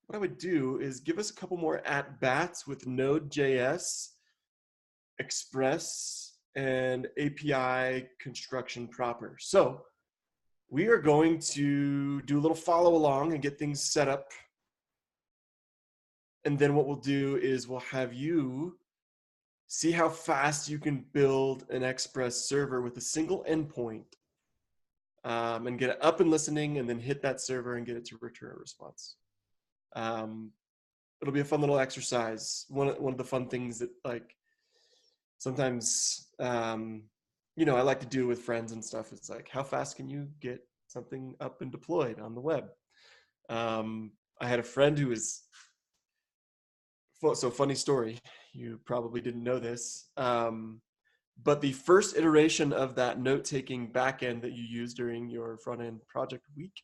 what I would do is give us a couple more at-bats with Node.js, Express, and API construction proper. So we are going to do a little follow along and get things set up. And then what we'll do is we'll have you see how fast you can build an Express server with a single endpoint, and get it up and listening, and then hit that server and get it to return a response. It'll be a fun little exercise. One of the fun things that, like, sometimes, you know, I like to do with friends and stuff. It's like, how fast can you get something up and deployed on the web? I had a friend who was, so funny story, you probably didn't know this, but the first iteration of that note-taking backend that you use during your front-end project week,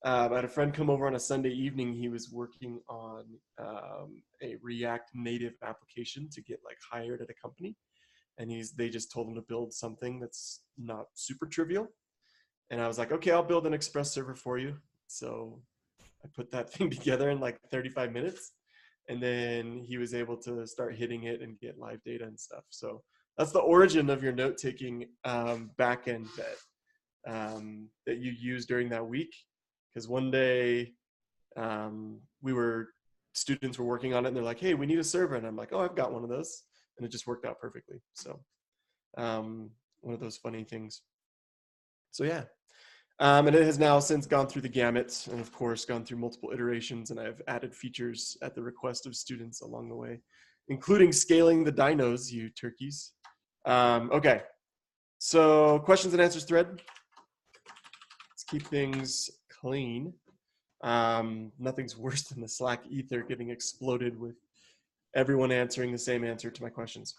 I had a friend come over on a Sunday evening. He was working on a React Native application to get like hired at a company, and they just told him to build something that's not super trivial. And I was like, okay, I'll build an Express server for you. So I put that thing together in like 35 minutes. And then he was able to start hitting it and get live data and stuff. So that's the origin of your note-taking backend that you use during that week. Because one day students were working on it, and they're like, hey, we need a server. And I'm like, oh, I've got one of those. And it just worked out perfectly. So one of those funny things. So yeah. And it has now since gone through the gamut, and of course gone through multiple iterations, and I've added features at the request of students along the way, including scaling the dynos, you turkeys. Okay, so questions and answers thread. Let's keep things clean. Nothing's worse than the Slack ether getting exploded with everyone answering the same answer to my questions.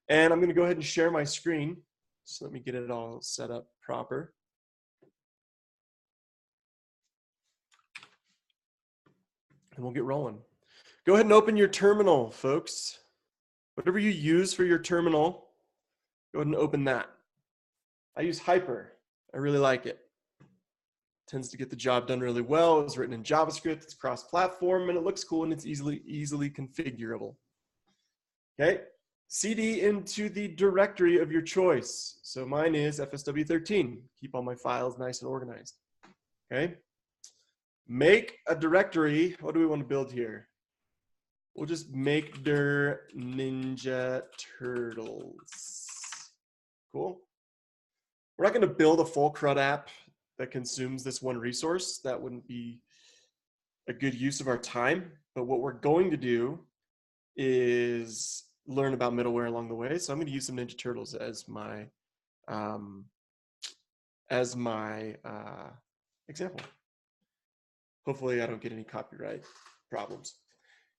And I'm gonna go ahead and share my screen. So let me get it all set up proper. And we'll get rolling. Go ahead and open your terminal, folks. Whatever you use for your terminal, go ahead and open that. I use Hyper. I really like it. Tends to get the job done really well. It's written in JavaScript, it's cross-platform, and it looks cool, and it's easily configurable. Okay, CD into the directory of your choice. So mine is FSW13. Keep all my files nice and organized. Okay. Make a directory. What do we want to build here? We'll just make dir Ninja Turtles. Cool. We're not going to build a full CRUD app that consumes this one resource. That wouldn't be a good use of our time. But what we're going to do is learn about middleware along the way. So I'm going to use some Ninja Turtles as my example. Hopefully I don't get any copyright problems.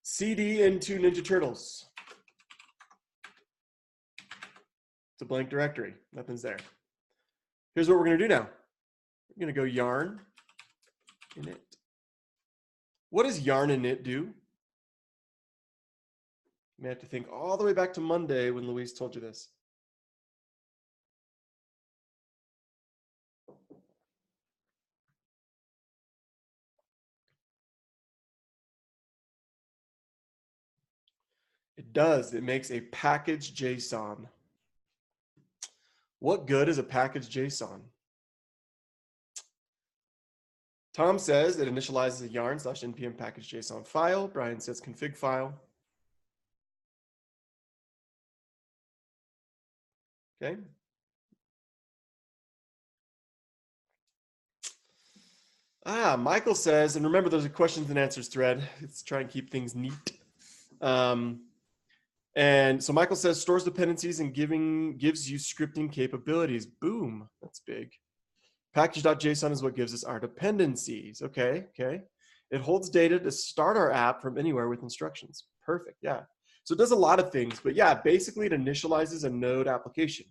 CD into Ninja Turtles. It's a blank directory, nothing's there. Here's what we're gonna do now. We're gonna go yarn init. What does yarn init do? You may have to think all the way back to Monday when Louise told you this. It does. It makes a package JSON. What good is a package JSON? Tom says it initializes a yarn/npm package JSON file. Brian says config file. Okay. Michael says, and remember there's a questions and answers thread. Let's try and keep things neat. And so Michael says stores dependencies and gives you scripting capabilities. Boom, that's big. Package.json is what gives us our dependencies. Okay. It holds data to start our app from anywhere with instructions. Perfect, yeah. So it does a lot of things, but yeah, basically it initializes a node application.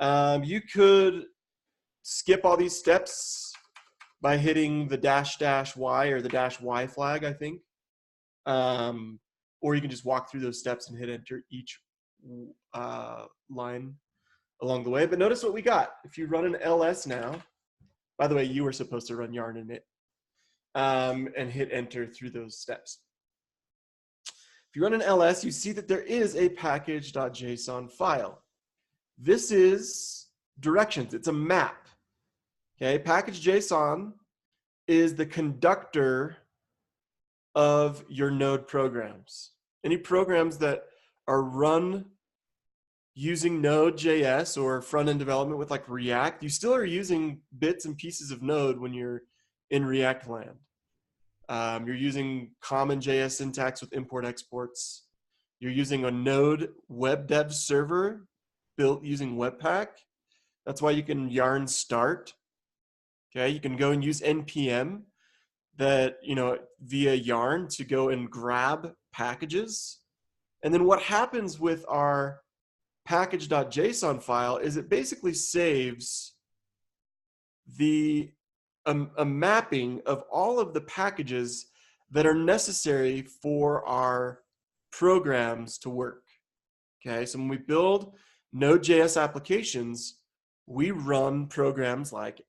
You could skip all these steps by hitting the --y or the -y flag, I think. Or you can just walk through those steps and hit enter each line along the way. But notice what we got. If you run an ls now, by the way, you were supposed to run yarn init. and hit enter through those steps. If you run an ls, you see that there is a package.json file. This is directions. It's a map. Okay, package.json is the conductor of your node programs. Any programs that are run using Node.js or front-end development with like React, you still are using bits and pieces of Node when you're in React land. You're using common JS syntax with import exports. You're using a Node web dev server built using Webpack. That's why you can yarn start. Okay, you can go and use npm that, via yarn to go and grab packages. And then what happens with our package.json file is it basically saves a mapping of all of the packages that are necessary for our programs to work. Okay, so when we build Node.js applications, we run programs like,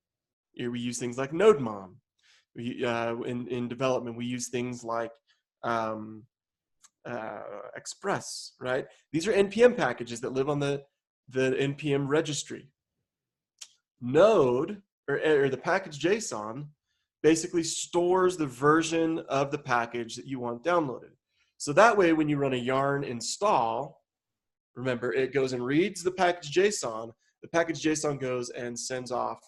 we use things like NodeMom. In development, we use things like Express, right? These are NPM packages that live on the NPM registry. Node, or the package JSON, basically stores the version of the package that you want downloaded. So that way, when you run a yarn install, remember, it goes and reads the package JSON. The package JSON goes and sends off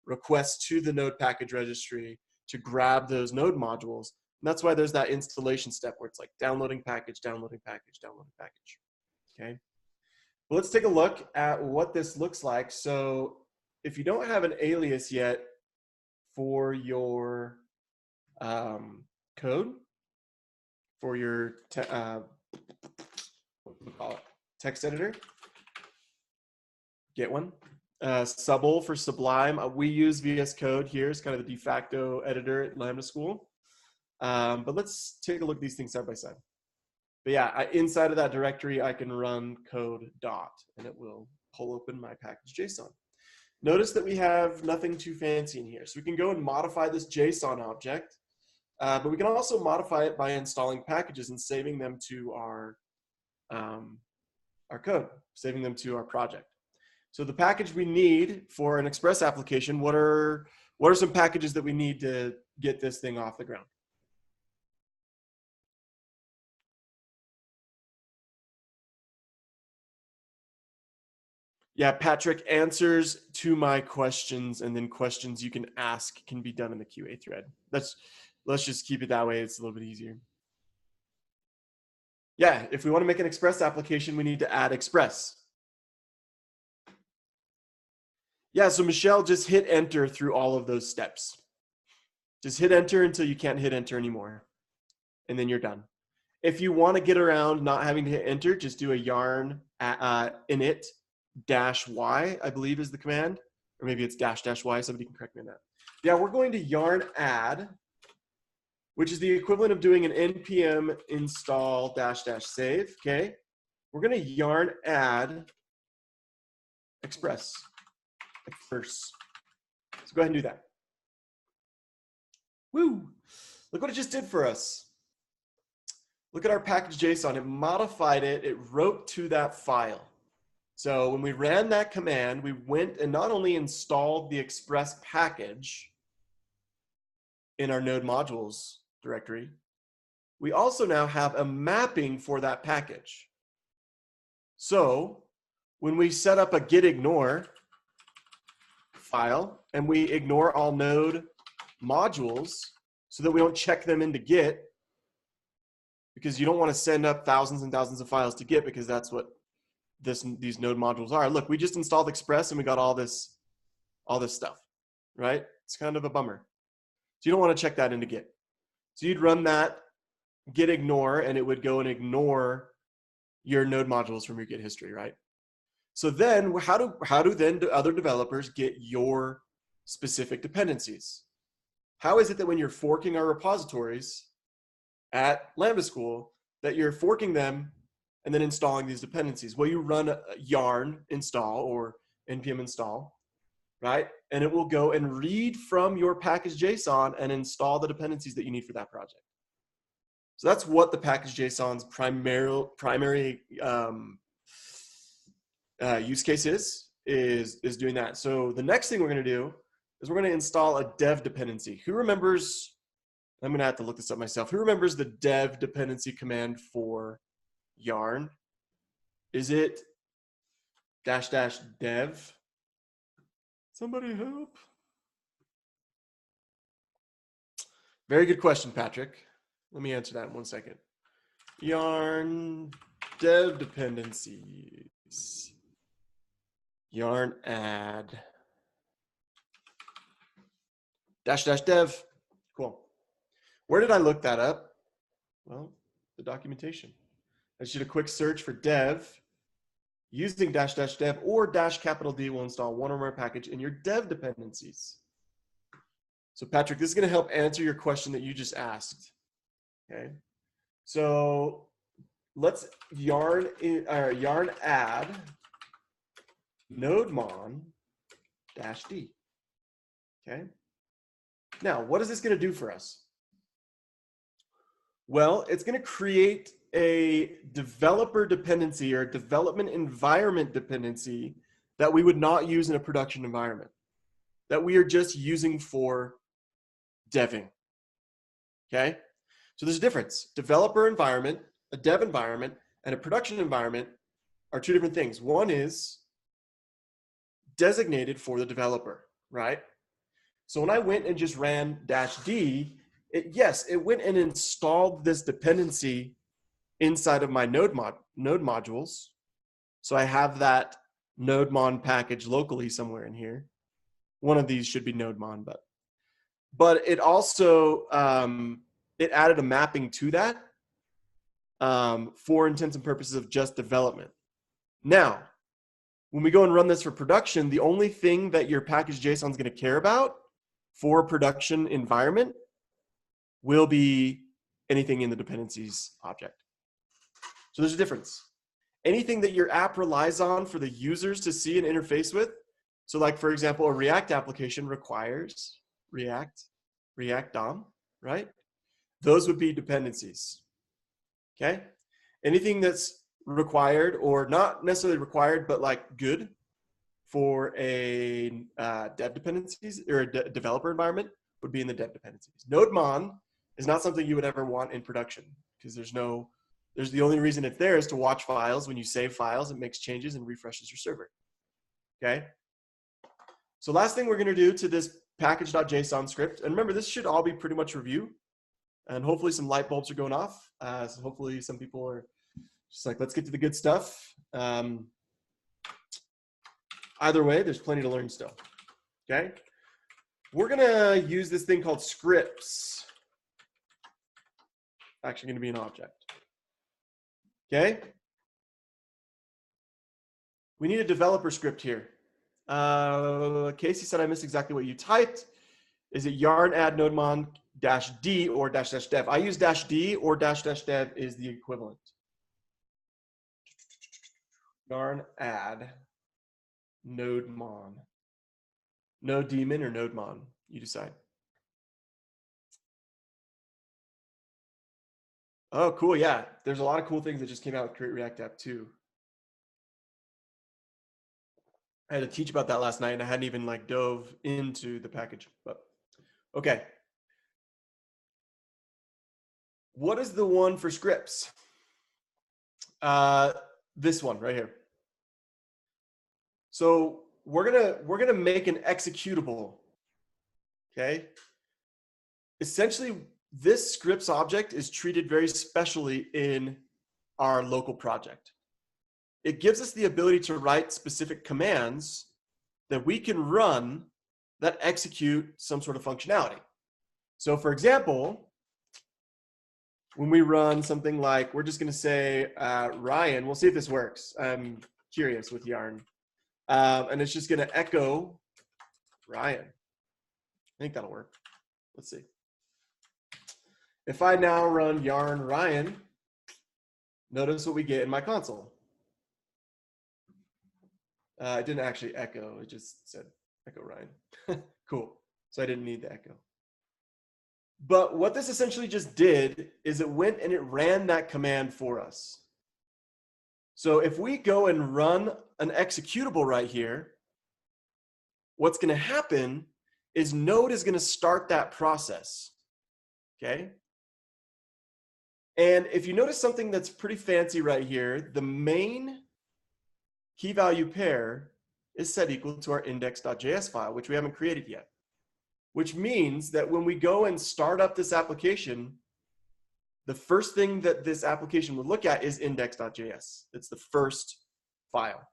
requests to the Node package registry to grab those Node modules. And that's why there's that installation step where it's like downloading package, downloading package, downloading package. Okay. Well, let's take a look at what this looks like. So if you don't have an alias yet for your code, for your what do we call it? Text editor, get one. Subl for Sublime. We use VS Code here. It's kind of the de facto editor at Lambda School. But let's take a look at these things side by side. But yeah, inside of that directory, I can run code dot, and it will pull open my package JSON. Notice that we have nothing too fancy in here. So we can go and modify this JSON object, but we can also modify it by installing packages and saving them to our code, saving them to our project. So the package we need for an Express application, what are some packages that we need to get this thing off the ground? Yeah, Patrick, answers to my questions and then questions you can ask can be done in the QA thread. Let's just keep it that way. It's a little bit easier. Yeah, if we want to make an Express application, we need to add Express. Yeah, so Michelle, just hit enter through all of those steps. Just hit enter until you can't hit enter anymore. And then you're done. If you want to get around not having to hit enter, just do a yarn init -y, I believe is the command. Or maybe it's -y, somebody can correct me on that. Yeah, we're going to yarn add, which is the equivalent of doing an npm install --save, okay? We're going to yarn add Express first. So go ahead and do that. Woo! Look what it just did for us. Look at our package JSON. It modified it. It wrote to that file. So when we ran that command, we went and not only installed the Express package in our node modules directory, we also now have a mapping for that package. So when we set up a gitignore file and we ignore all node modules so that we don't check them into Git, because you don't want to send up thousands and thousands of files to Git, because that's what these node modules are. Look, we just installed Express and we got all this stuff, right? It's kind of a bummer. So you don't want to check that into Git. So you'd run that git ignore and it would go and ignore your node modules from your Git history, right? So then how do then other developers get your specific dependencies? How is it that when you're forking our repositories at Lambda School that you're forking them and then installing these dependencies? Well, you run a yarn install or npm install, right? And it will go and read from your package.json and install the dependencies that you need for that project. So that's what the package.json's primary use case is doing that. So the next thing we're going to do is we're going to install a dev dependency. Who remembers, I'm going to have to look this up myself. Who remembers the dev dependency command for Yarn? Is it --dev? Somebody help. Very good question, Patrick. Let me answer that in 1 second. Yarn dev dependencies. Yarn add --dev. Cool. Where did I look that up? Well, the documentation. I just did a quick search for dev. Using --dev or -D will install one or more package in your dev dependencies. So Patrick, this is going to help answer your question that you just asked. Okay. So let's yarn add nodemon -d. Okay. Now, what is this going to do for us? Well, it's going to create a developer dependency or development environment dependency that we would not use in a production environment, that we are just using for deving. Okay? So there's a difference. Developer environment, a dev environment, and a production environment are two different things. One is designated for the developer, right? So when I went and just ran -d, it went and installed this dependency inside of my node modules. So I have that nodemon package locally somewhere in here. One of these should be nodemon, but it also, it added a mapping to that for intents and purposes of just development. Now, when we go and run this for production, the only thing that your package.json is going to care about for a production environment will be anything in the dependencies object. So there's a difference. Anything that your app relies on for the users to see and interface with, so like, for example, a React application requires React DOM, right? Those would be dependencies, okay? Anything that's required or not necessarily required, but like good for a dev dependencies or a developer environment would be in the dev dependencies. Nodemon is not something you would ever want in production because there's the only reason it's there is to watch files. When you save files, it makes changes and refreshes your server, okay? So last thing we're going to do to this package.json script, and remember, this should all be pretty much review, and hopefully some light bulbs are going off. So hopefully some people are just like, let's get to the good stuff. Either way, there's plenty to learn still, okay? We're going to use this thing called scripts. Actually going to be an object, okay? We need a developer script here. Casey said I missed exactly what you typed. Is it yarn add nodemon -d or --dev? I use -d or --dev is the equivalent. Yarn add nodemon. No daemon or nodemon, you decide. Oh, cool, yeah. There's a lot of cool things that just came out with Create React App too. I had to teach about that last night and I hadn't even like dove into the package, but okay. What is the one for scripts? This one right here. So we're gonna make an executable, okay? Essentially, this scripts object is treated very specially in our local project. It gives us the ability to write specific commands that we can run that execute some sort of functionality. So for example, when we run something like, we're just going to say Ryan, we'll see if this works. I'm curious with Yarn. And it's just going to echo Ryan. I think that'll work. Let's see. If I now run Yarn Ryan, notice what we get in my console. It didn't actually echo, it just said Echo Ryan. Cool. So I didn't need the echo. But what this essentially just did is it went and it ran that command for us. So if we go and run an executable right here, what's going to happen is Node is going to start that process. Okay. And if you notice something that's pretty fancy right here, the main key value pair is set equal to our index.js file, which we haven't created yet. Which means that when we go and start up this application, the first thing that this application would look at is index.js. It's the first file.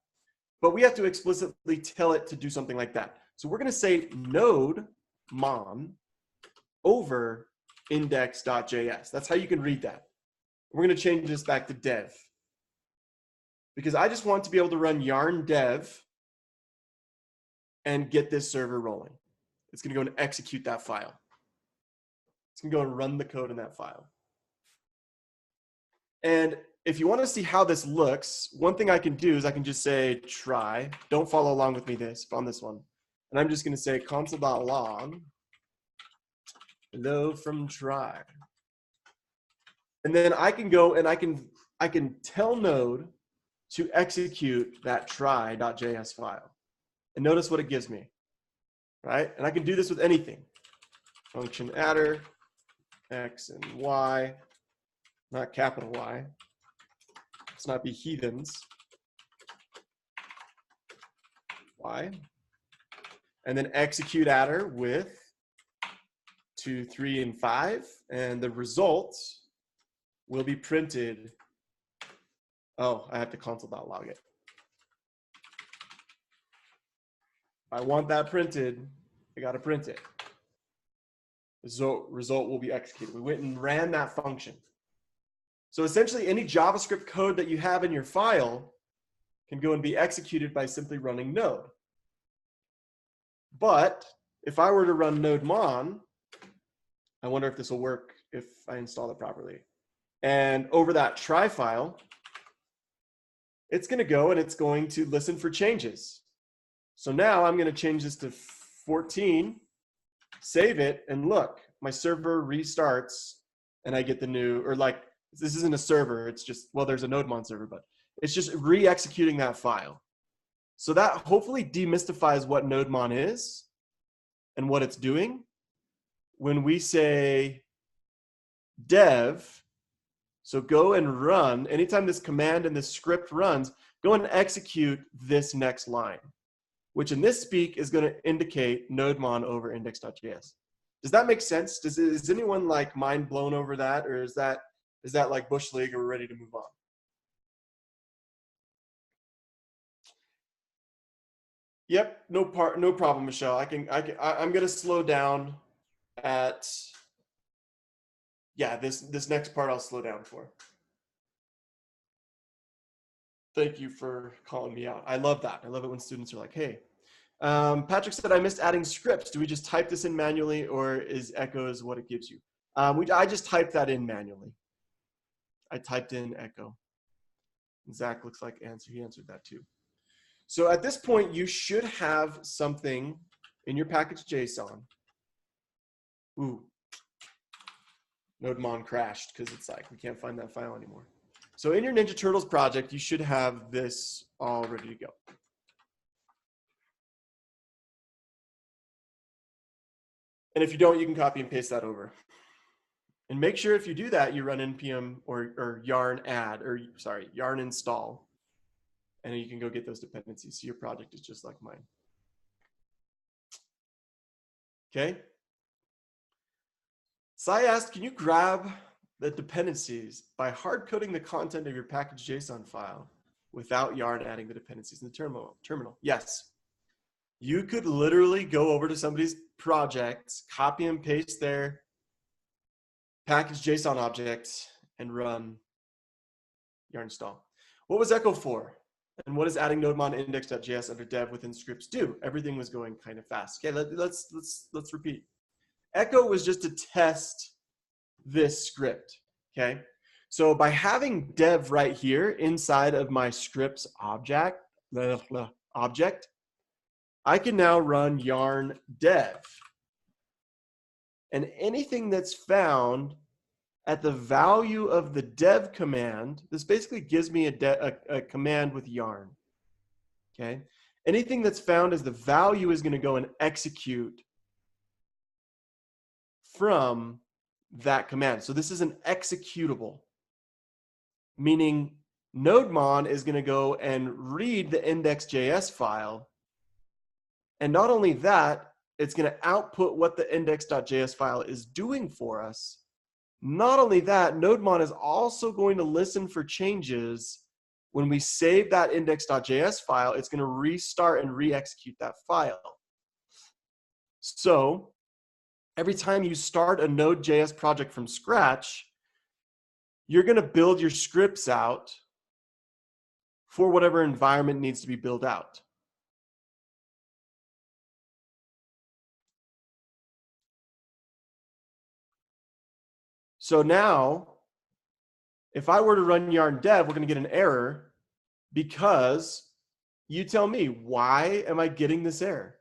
But we have to explicitly tell it to do something like that. So we're going to say node mon over index.js. That's how you can read that. We're going to change this back to dev. Because I just want to be able to run yarn dev and get this server rolling. It's going to go and execute that file. It's going to go and run the code in that file. And if you want to see how this looks, one thing I can do is I can just say try. Don't follow along with me on this one. And I'm just going to say console.log hello from try. And then I can go and I can tell Node to execute that try.js file. And notice what it gives me. Right? And I can do this with anything. Function adder, X and Y, not capital Y. Let's not be heathens. Y. And then execute adder with 2, 3, and 5. And the result will be printed. Oh, I have to console.log it. I want that printed, I got to print it. The result will be executed. We went and ran that function. So essentially, any JavaScript code that you have in your file can go and be executed by simply running node. But if I were to run node mon, I wonder if this will work if I install it properly. And over that try file, it's going to go and it's going to listen for changes. So now I'm going to change this to 14, save it, and look, my server restarts and I get the new, or like, this isn't a server, it's just, well, there's a NodeMon server, but it's just re-executing that file. So that hopefully demystifies what NodeMon is and what it's doing. When we say dev, so go and run, anytime this command and this script runs, go and execute this next line, which in this speak is going to indicate NodeMon over index.js. Does that make sense? Is anyone like mind blown over that, or is that like Bush League, or we're ready to move on? Yep, no problem, Michelle. I'm going to slow down at, yeah, this next part I'll slow down for. Thank you for calling me out. I love that. I love it when students are like, hey. Patrick said, I missed adding scripts. Do we just type this in manually, or is echoes what it gives you? I just typed that in manually. I typed in echo. Zach looks like he answered that too. So at this point, you should have something in your package JSON. Ooh, NodeMon crashed because it's like, we can't find that file anymore. So in your Ninja Turtles project, you should have this all ready to go. And if you don't, you can copy and paste that over. And make sure if you do that, you run npm or yarn add, or sorry, yarn install. And you can go get those dependencies. So your project is just like mine. Okay. Sai asked, can you grab the dependencies by hard coding the content of your package JSON file without yarn adding the dependencies in the terminal? Yes. You could literally go over to somebody's project, copy and paste their package JSON object, and run yarn install. What was echo for? And what does adding NodeMon index.js under dev within scripts do? Everything was going kind of fast. Okay, let's repeat. Echo was just to test this script. Okay, so by having dev right here inside of my scripts object, I can now run yarn dev. And anything that's found at the value of the dev command, this basically gives me a command with yarn. Okay. Anything that's found as the value is going to go and execute from that command. So this is an executable, meaning NodeMon is going to go and read the index.js file. And not only that, it's going to output what the index.js file is doing for us. Not only that, NodeMon is also going to listen for changes. When we save that index.js file, it's going to restart and re-execute that file. So every time you start a Node.js project from scratch, you're going to build your scripts out for whatever environment needs to be built out. So now, if I were to run yarn dev, we're going to get an error because you tell me, why am I getting this error?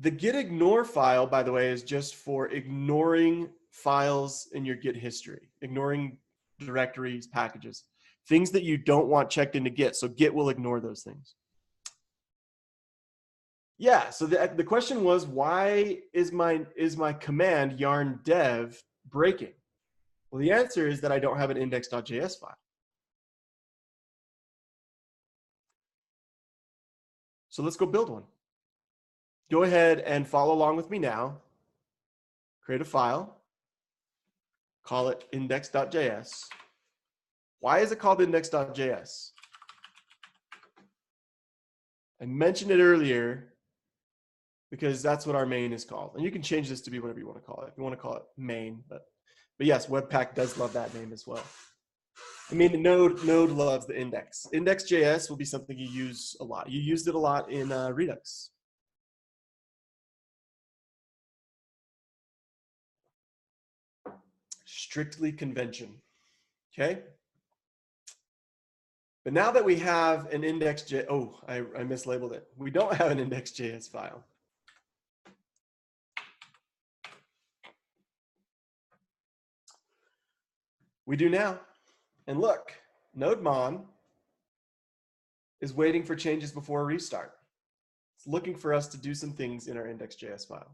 The git ignore file, by the way, is just for ignoring files in your Git history, ignoring directories, packages, things that you don't want checked into Git. So Git will ignore those things. Yeah, so the question was, why is my command yarn dev breaking? Well, the answer is that I don't have an index.js file. So let's go build one. Go ahead and follow along with me now. Create a file. Call it index.js. Why is it called index.js? I mentioned it earlier because that's what our main is called. And you can change this to be whatever you want to call it. If you want to call it main, but yes, Webpack does love that name as well. I mean, Node loves the index. Index.js will be something you use a lot. You used it a lot in Redux. Strictly convention, okay? But now that we have an index.js, oh, I mislabeled it. We don't have an index.js file. We do now. And look, NodeMon is waiting for changes before a restart. It's looking for us to do some things in our index.js file.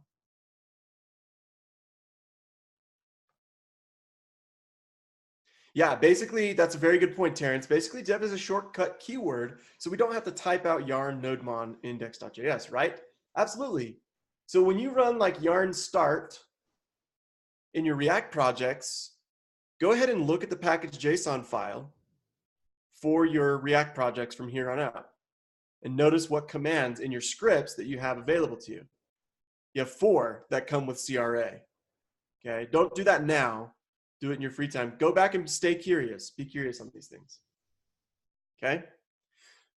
Yeah, basically, that's a very good point, Terrence. Basically, dev is a shortcut keyword, so we don't have to type out yarn nodemon index.js, right? Absolutely. So when you run like yarn start in your React projects, go ahead and look at the package.json file for your React projects from here on out. And notice what commands in your scripts that you have available to you. You have 4 that come with CRA. Okay, don't do that now. Do it in your free time. Go back and stay curious. Be curious on these things. Okay?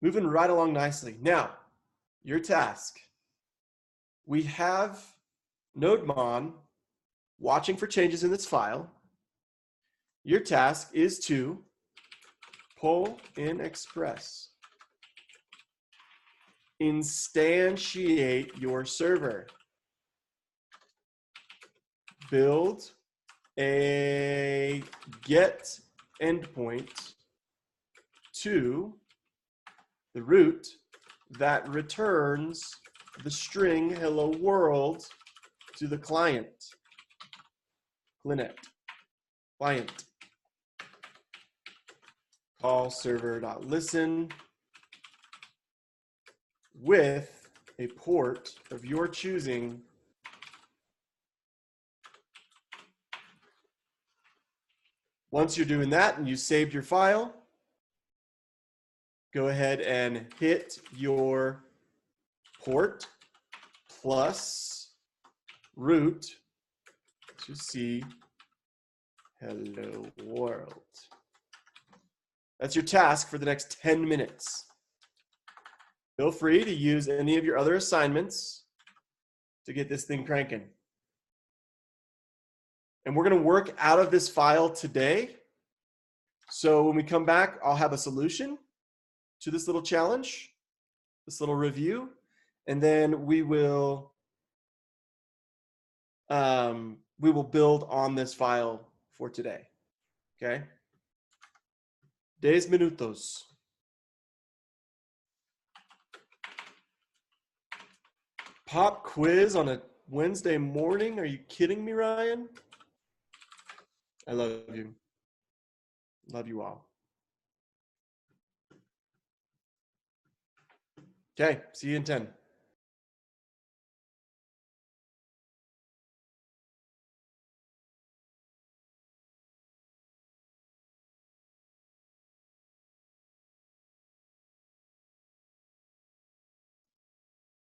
Moving right along nicely. Now, your task. We have NodeMon watching for changes in this file. Your task is to pull in Express. Instantiate your server. Build a get endpoint to the root that returns the string hello world to the client. Client. Call server.listen with a port of your choosing. Once you're doing that and you saved your file, go ahead and hit your port plus root to see hello world. That's your task for the next 10 minutes. Feel free to use any of your other assignments to get this thing cranking. And we're going to work out of this file today. So when we come back, I'll have a solution. to this little challenge, this little review, and then we will build on this file for today. Okay? 10 minutos. Pop quiz on a Wednesday morning? Are you kidding me, Ryan? I love you. Love you all. Okay, see you in 10.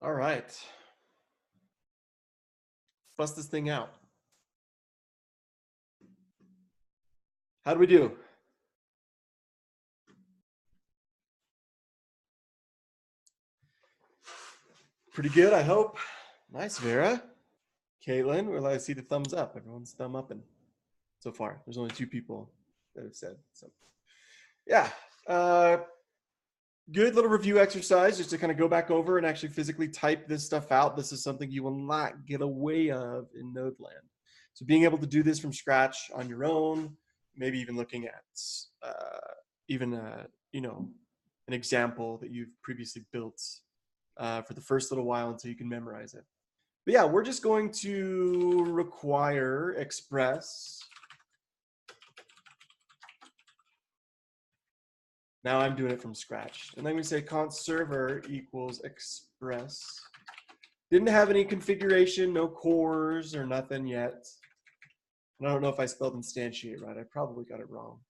All right. Bust this thing out. How do we do? Pretty good, I hope. Nice, Vera. Caitlin, we're allowed to see the thumbs up. Everyone's thumb upping so far. There's only 2 people that have said. So, yeah. Good little review exercise just to kind of go back over and actually physically type this stuff out. This is something you will not get away of in Nodeland. So being able to do this from scratch on your own, maybe even looking at an example that you've previously built for the first little while until you can memorize it. But yeah, we're just going to require express. Now I'm doing it from scratch. And then we say const server equals express. Didn't have any configuration, no cores or nothing yet. And I don't know if I spelled instantiate right. I probably got it wrong.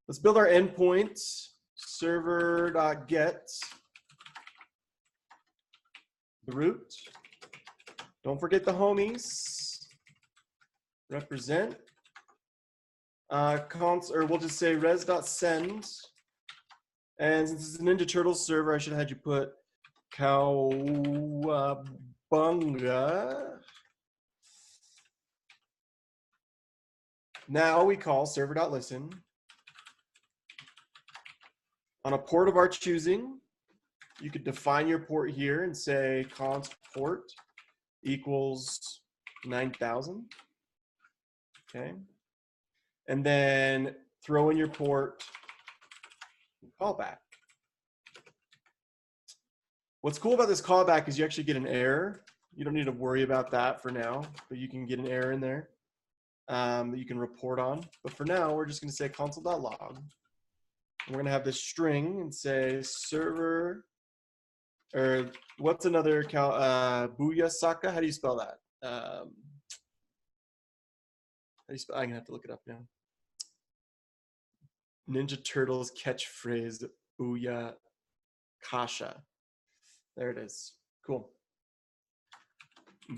Let's build our endpoint, server.get the root. Don't forget the homies. Represent. We'll just say res.send. And since it's a Ninja Turtles server, I should have had you put cowabunga. Now we call server.listen on a port of our choosing. You could define your port here and say const port equals 9000. Okay. And then throw in your port callback. What's cool about this callback is you actually get an error. You don't need to worry about that for now, but you can get an error in there that you can report on. But for now, we're just going to say console.log. And we're going to have this string and say server, or what's another Booyasaka? How do you spell that? How do you spell? I'm going to have to look it up now. Ninja Turtles catchphrase, Booyah Kasha. There it is. Cool.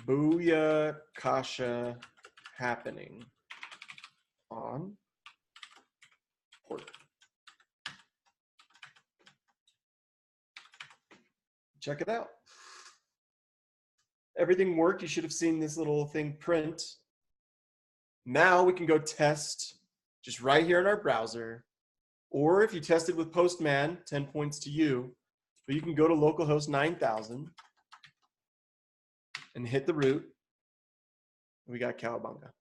Booyah Kasha happening on port. Check it out. Everything worked. You should have seen this little thing print. Now we can go test just right here in our browser. Or if you tested with Postman, 10 points to you. But you can go to localhost 9000 and hit the root. We got cowabunga.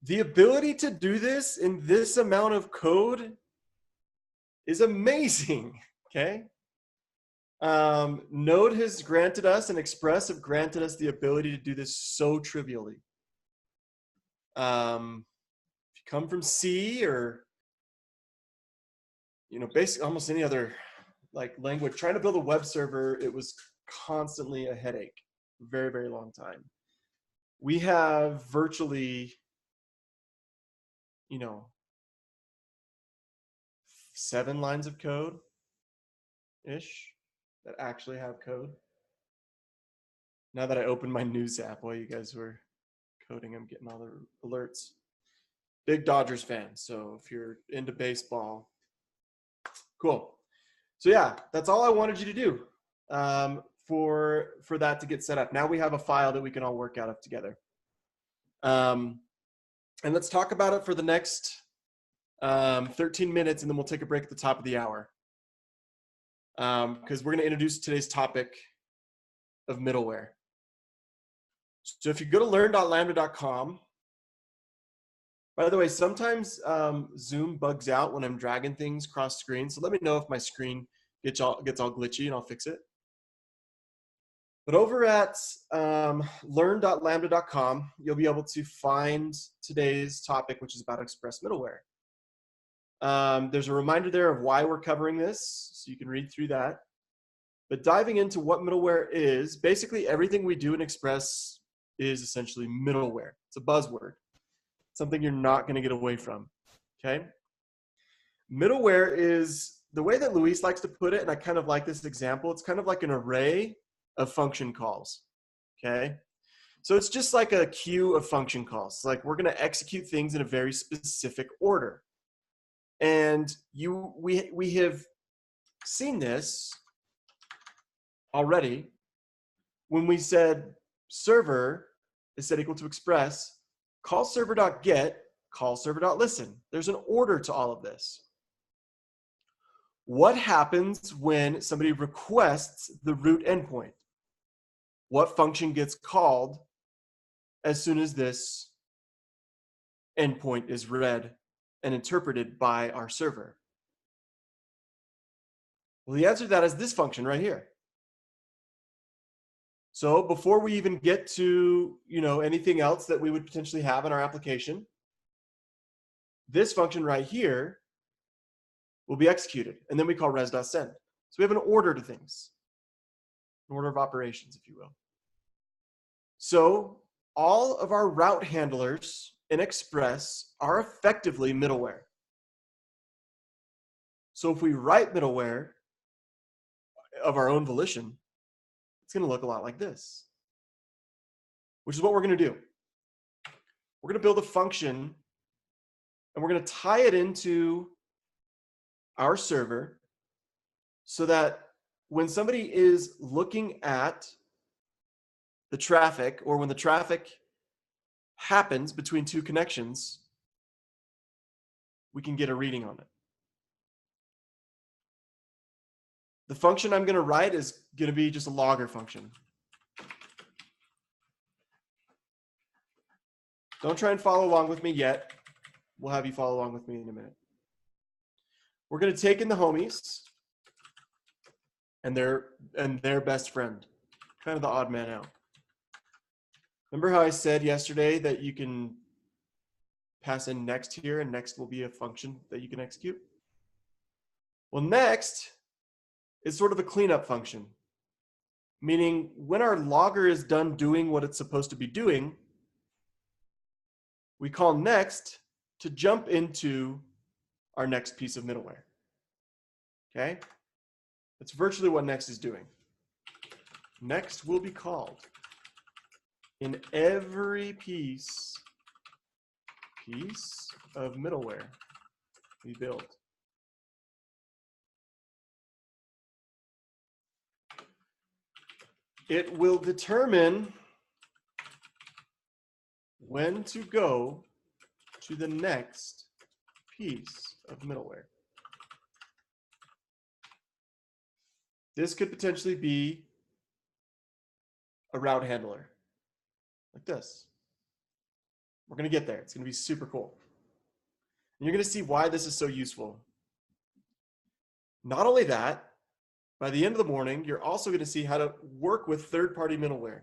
The ability to do this in this amount of code is amazing, okay? Node has granted us, and Express have granted us the ability to do this so trivially. If you come from C or basically almost any other language, trying to build a web server, it was constantly a headache, very, very long time. We have virtually, 7 lines of code-ish that actually have code. Now that I opened my news app while you guys were coding, I'm getting all the alerts. Big Dodgers fan, so if you're into baseball, cool. So yeah, that's all I wanted you to do for that to get set up. Now we have a file that we can all work out of together. And let's talk about it for the next 13 minutes, and then we'll take a break at the top of the hour. because we're going to introduce today's topic of middleware. So if you go to learn.lambda.com, by the way, sometimes Zoom bugs out when I'm dragging things across screen. So let me know if my screen gets all glitchy and I'll fix it. But over at learn.lambda.com, you'll be able to find today's topic, which is about Express middleware. There's a reminder there of why we're covering this, so you can read through that. But diving into what middleware is, basically everything we do in Express is essentially middleware. It's a buzzword, something you're not going to get away from, okay? Middleware is, the way that Luis likes to put it, and I kind of like this example, it's kind of like an array of function calls, okay? So it's just like a queue of function calls. Like we're going to execute things in a very specific order. And we have seen this already when we said server is set equal to express, call server.get, call server.listen. There's an order to all of this. What happens when somebody requests the root endpoint? What function gets called as soon as this endpoint is read and interpreted by our server? Well, the answer to that is this function right here. So before we even get to, anything else that we would potentially have in our application, this function right here will be executed, and then we call res.send. So we have an order to things, an order of operations, if you will. So all of our route handlers in Express are effectively middleware. So if we write middleware of our own volition, it's going to look a lot like this, which is what we're going to do. We're going to build a function, and we're going to tie it into our server so that when somebody is looking at the traffic, or when the traffic happens between two connections, we can get a reading on it. The function I'm going to write is going to be just a logger function. Don't try and follow along with me yet. We'll have you follow along with me in a minute. We're going to take in the homies and their best friend, kind of the odd man out. Remember how I said yesterday that you can pass in next here, and next will be a function that you can execute? Well, next is sort of a cleanup function, meaning when our logger is done doing what it's supposed to be doing, we call next to jump into our next piece of middleware. Okay? That's virtually what next is doing. Next will be called in every piece of middleware we build. It will determine when to go to the next piece of middleware. This could potentially be a route handler, like this. We're going to get there. It's going to be super cool. And you're going to see why this is so useful. Not only that, by the end of the morning, you're also going to see how to work with third-party middleware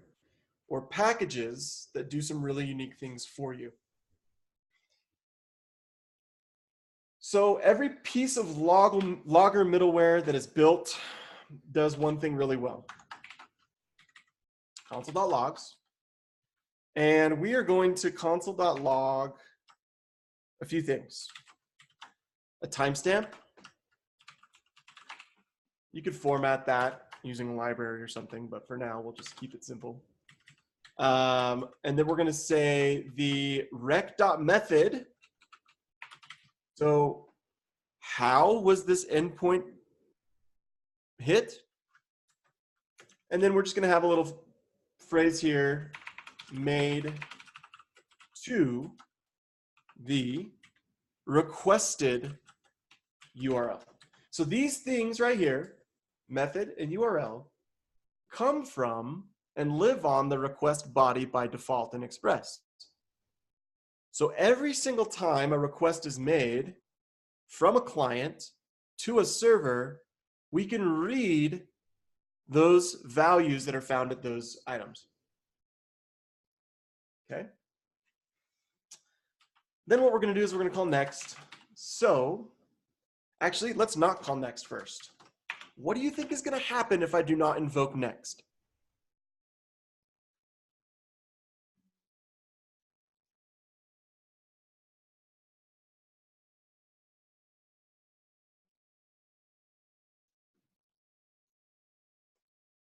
or packages that do some really unique things for you. So every piece of logger middleware that is built does one thing really well. Console.logs. And we are going to console.log a few things. A timestamp. You could format that using a library or something, but for now, we'll just keep it simple. And then we're going to say the rec.method. So how was this endpoint hit? And then we're just going to have a little phrase here, made to the requested URL. So these things right here method and URL come from and live on the request body by default in Express. So every single time a request is made from a client to a server, we can read those values that are found at those items. Okay. Then what we're going to do is we're going to call next. So actually, let's not call next first. What do you think is going to happen if I do not invoke next?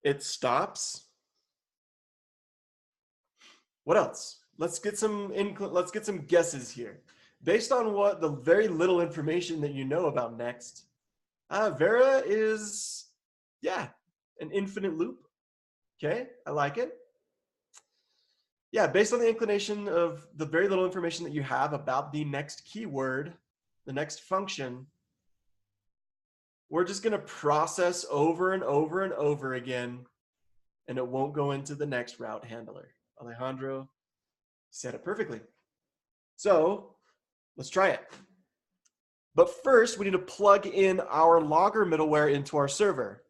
It stops. What else? Let's get some guesses here. Based on what the very little information that you know about next, Vera is, yeah, an infinite loop. Okay, I like it. Yeah, based on the inclination of the very little information that you have about the next keyword, the next function, we're just going to process over and over and over again, and it won't go into the next route handler. Alejandro said it perfectly. So let's try it. But first, we need to plug in our logger middleware into our server.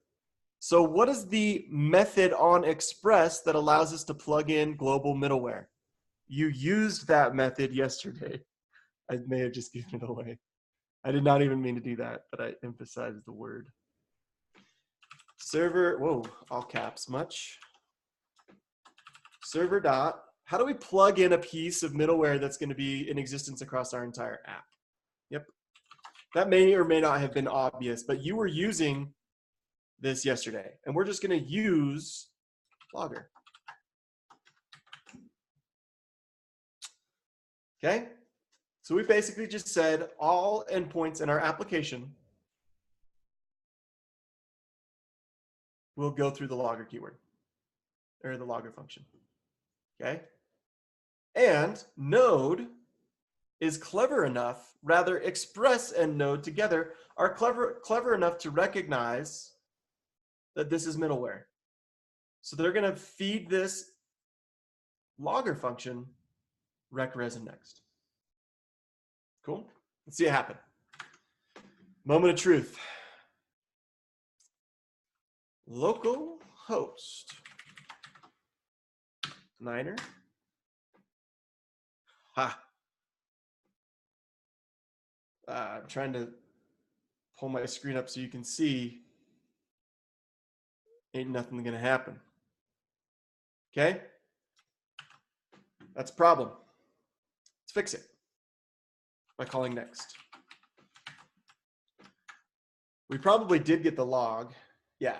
So what is the method on Express that allows us to plug in global middleware? You used that method yesterday. I may have just given it away. I did not even mean to do that, but I emphasized the word. Server, whoa, all caps, much. Server dot. How do we plug in a piece of middleware that's going to be in existence across our entire app? Yep. That may or may not have been obvious, but you were using this yesterday, and we're just going to use logger. Okay? So we basically just said all endpoints in our application will go through the logger keyword, or the logger function. Okay? And Node is clever enough, rather Express and Node together are clever enough to recognize that this is middleware. So they're going to feed this logger function rec res and next. Cool? Let's see it happen. Moment of truth. Local host. Niner. Ha. I'm trying to pull my screen up so you can see. Ain't nothing gonna happen. Okay? That's a problem. Let's fix it by calling next. We probably did get the log. Yeah.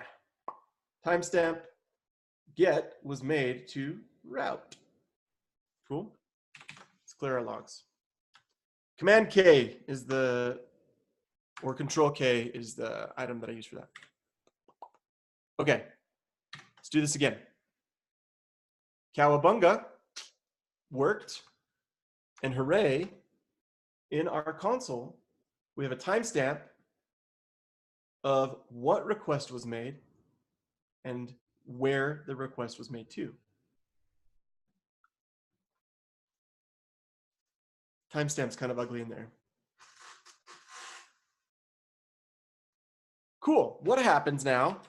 Timestamp get was made to route. Cool. Let's clear our logs. Command K is the, or Control K is the item that I use for that. Okay, let's do this again. Cowabunga worked, and hooray, in our console, we have a timestamp of what request was made and where the request was made to. Timestamp's kind of ugly in there. Cool. What happens now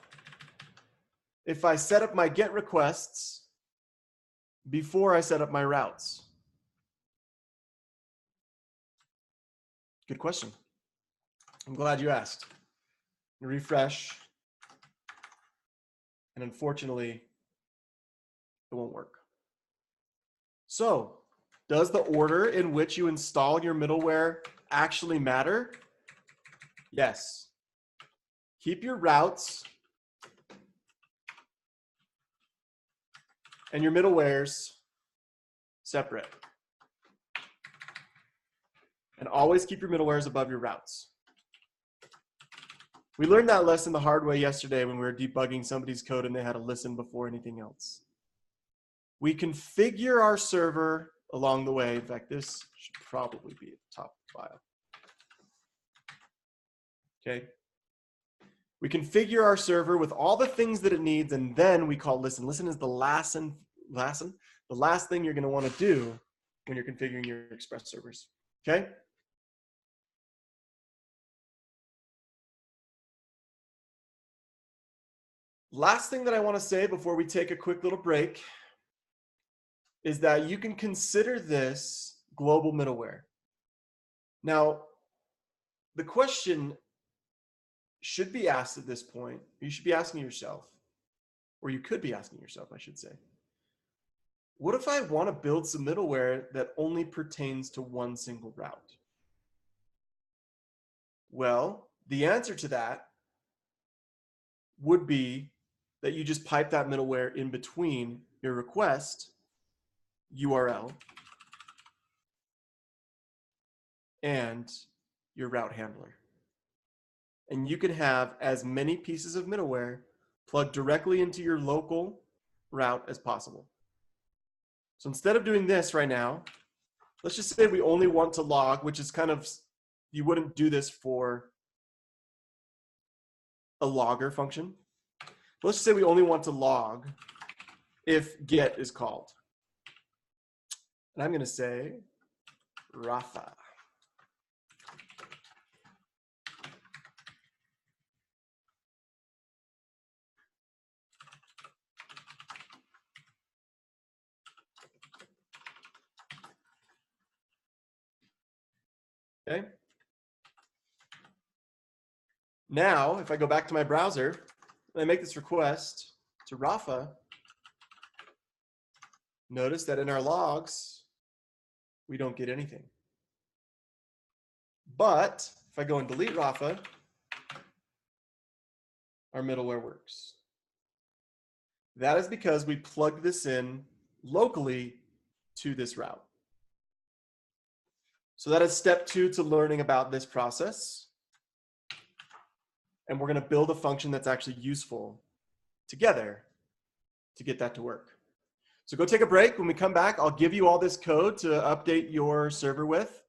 if I set up my get requests before I set up my routes? Good question. I'm glad you asked. Refresh. And unfortunately, it won't work. So, does the order in which you install your middleware actually matter? Yes. Keep your routes and your middlewares separate. And always keep your middlewares above your routes. We learned that lesson the hard way yesterday when we were debugging somebody's code and they had to listen before anything else. We configure our server along the way. In fact, this should probably be at the top of the file. Okay. We configure our server with all the things that it needs, and then we call listen. Listen is the last thing you're going to want to do when you're configuring your Express servers. Okay? Last thing that I want to say before we take a quick little break is that you can consider this global middleware. Now, the question should be asked at this point, you should be asking yourself, or you could be asking yourself, I should say, what if I want to build some middleware that only pertains to one single route? Well, the answer to that would be that you just pipe that middleware in between your request URL and your route handler. And you can have as many pieces of middleware plugged directly into your local route as possible. So instead of doing this right now, let's just say we only want to log, which is kind of, you wouldn't do this for a logger function. Let's just say we only want to log if get is called. And I'm going to say Rafa. Okay. Now, if I go back to my browser and I make this request to Rafa, notice that in our logs, we don't get anything. But if I go and delete Rafa, our middleware works. That is because we plugged this in locally to this route. So that is step 2 to learning about this process. And we're going to build a function that's actually useful together to get that to work. So go take a break. When we come back, I'll give you all this code to update your server with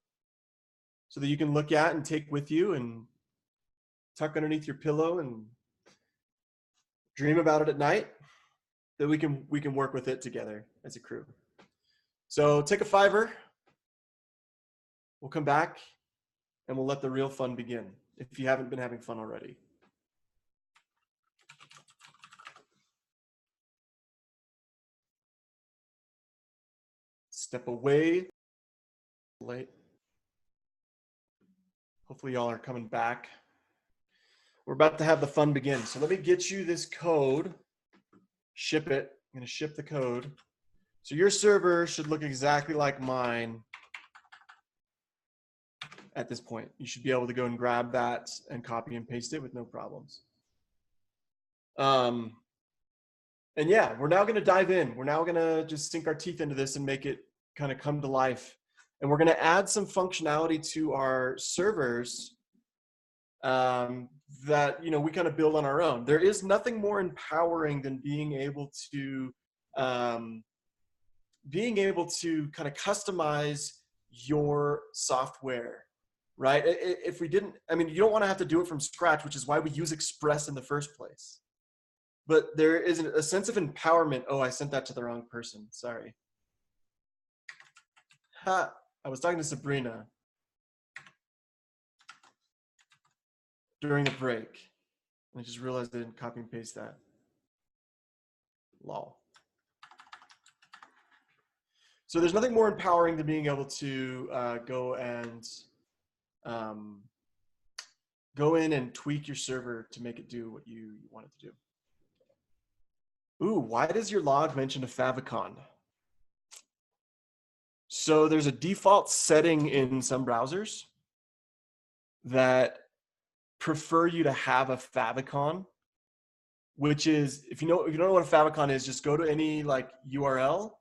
so that you can look at and take with you and tuck underneath your pillow and dream about it at night, that we can work with it together as a crew. So take a $5. We'll come back and we'll let the real fun begin if you haven't been having fun already. Step away. Late. Hopefully y'all are coming back. We're about to have the fun begin. So let me get you this code, ship it. I'm going to ship the code. So your server should look exactly like mine at this point. You should be able to go and grab that and copy and paste it with no problems. And yeah, we're now going to dive in. We're now going to just sink our teeth into this and make it kind of come to life. And we're going to add some functionality to our servers that, you know, we kind of build on our own. There is nothing more empowering than being able to kind of customize your software, right? If we didn't, I mean, you don't want to have to do it from scratch, which is why we use Express in the first place. But there is a sense of empowerment. Oh, I sent that to the wrong person. Sorry. Ha, I was talking to Sabrina during the break. And I just realized I didn't copy and paste that. Lol. So there's nothing more empowering than being able to go in and tweak your server to make it do what you want it to do. Ooh, why does your log mention a favicon? So there's a default setting in some browsers that prefer you to have a favicon, which is, if you don't know what a favicon is, just go to any like URL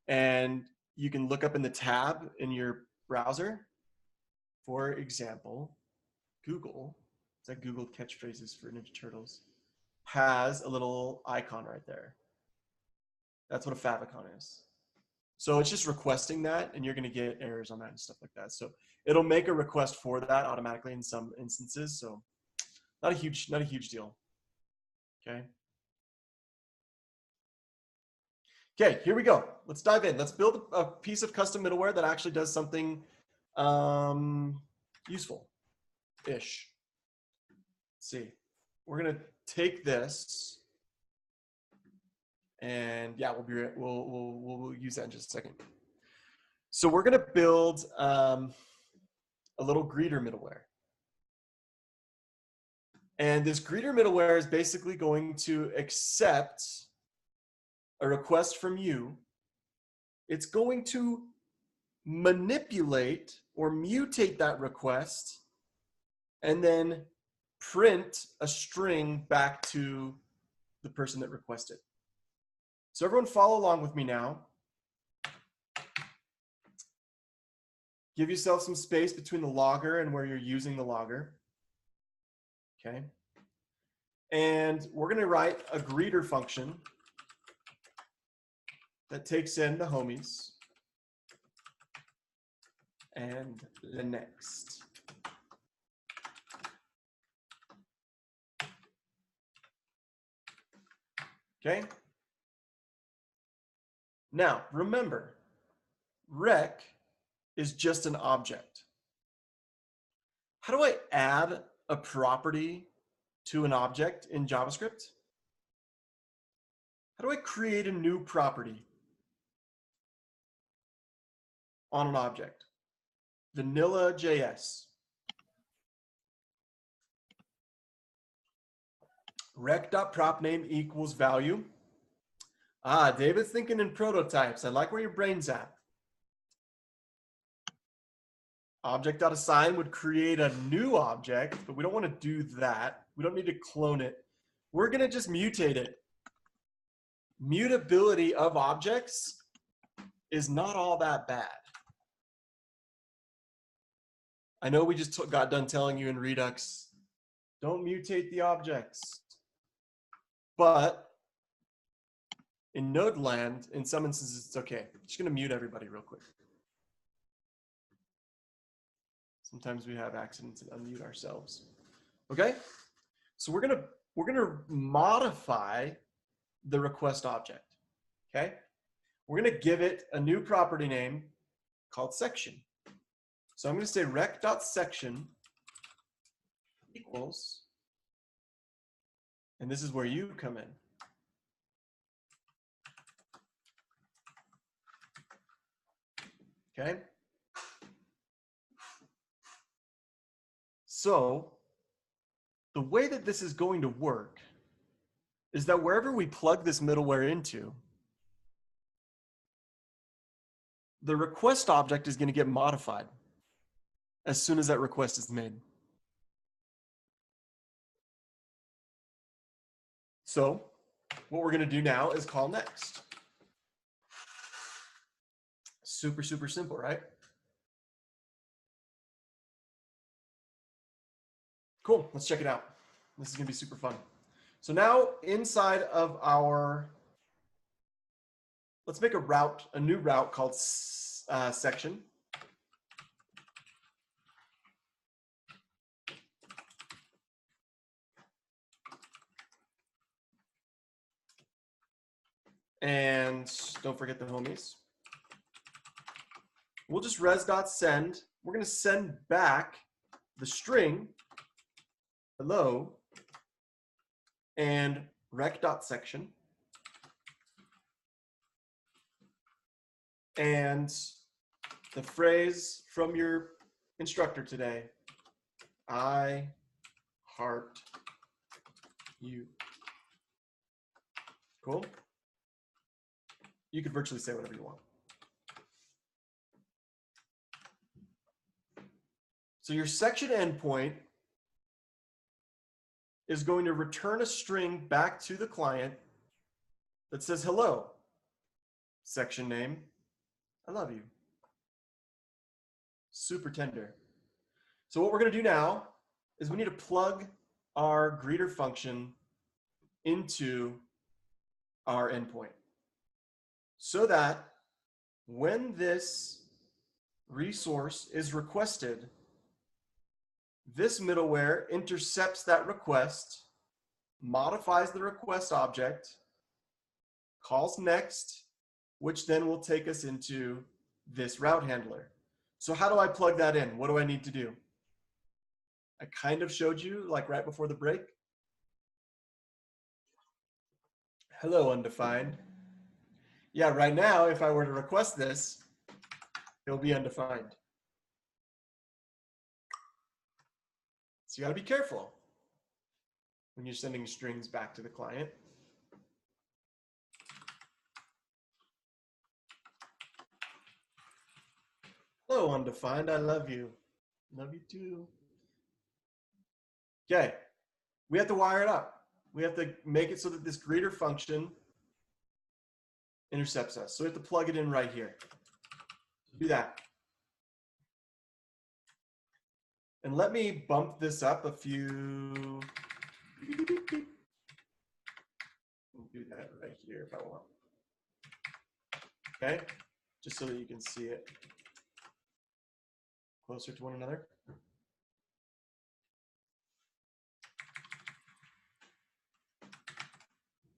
and you can look up in the tab in your browser. For example, Google, it's like Google catchphrases for Ninja Turtles, has a little icon right there. That's what a favicon is. So it's just requesting that, and you're going to get errors on that and stuff like that. So it'll make a request for that automatically in some instances. So Not a huge deal. Okay. Okay, here we go. Let's dive in. Let's build a piece of custom middleware that actually does something useful-ish. Let's see. We're gonna take this, and yeah, we'll use that in just a second. So we're gonna build a little greeter middleware. And this greeter middleware is basically going to accept a request from you. It's going to manipulate or mutate that request and then print a string back to the person that requested. So everyone follow along with me now. Give yourself some space between the logger and where you're using the logger. Okay. And we're going to write a greeter function that takes in the homies and the next. Okay. Now, remember, rec is just an object. How do I add a property to an object in JavaScript? How do I create a new property on an object? Vanilla JS. Rec.propName equals value. Ah, David's thinking in prototypes. I like where your brain's at. Object.assign would create a new object, but we don't want to do that. We don't need to clone it. We're going to just mutate it. Mutability of objects is not all that bad. I know we just got done telling you in Redux, don't mutate the objects. But in Node land, in some instances, it's okay. I'm just going to mute everybody real quick. Sometimes we have accidents and unmute ourselves. Okay, so we're gonna modify the request object. Okay, we're gonna give it a new property name called section. So I'm gonna say rec.section equals, and this is where you come in. Okay. So the way that this is going to work is that wherever we plug this middleware into, the request object is going to get modified as soon as that request is made. So what we're going to do now is call next. Super, super simple, right? Cool, let's check it out. This is gonna be super fun. So now inside of our, let's make a new route called section. And don't forget the homies. We'll just res.send. We're gonna send back the string hello, and rec.section, and the phrase from your instructor today, I heart you. Cool? You could virtually say whatever you want. So your section endpoint is going to return a string back to the client that says, hello, section name, I love you. Super tender. So what we're going to do now is we need to plug our greeter function into our endpoint so that when this resource is requested, This middleware intercepts that request, modifies the request object, calls next, which then will take us into this route handler. So how do I plug that in? What do I need to do? I kind of showed you like right before the break. Hello, undefined. Yeah, right now, if I were to request this, it'll be undefined. So you gotta be careful when you're sending strings back to the client. Hello, undefined, I love you. Love you too. Okay, we have to wire it up. We have to make it so that this greeter function intercepts us. So we have to plug it in right here. Do that. And let me bump this up a few. I'll do that right here if I want. Okay, just so that you can see it closer to one another.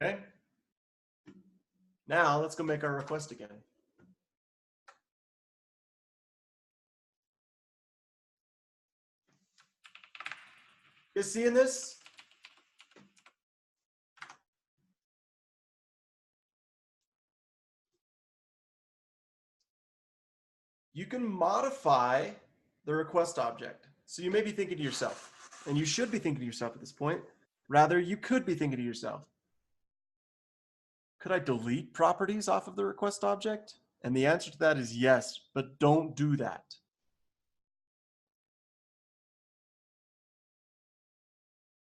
Okay, now let's go make our request again. You seeing this? You can modify the request object. So you may be thinking to yourself, and you should be thinking to yourself at this point, rather you could be thinking to yourself, could I delete properties off of the request object? And the answer to that is yes, but don't do that.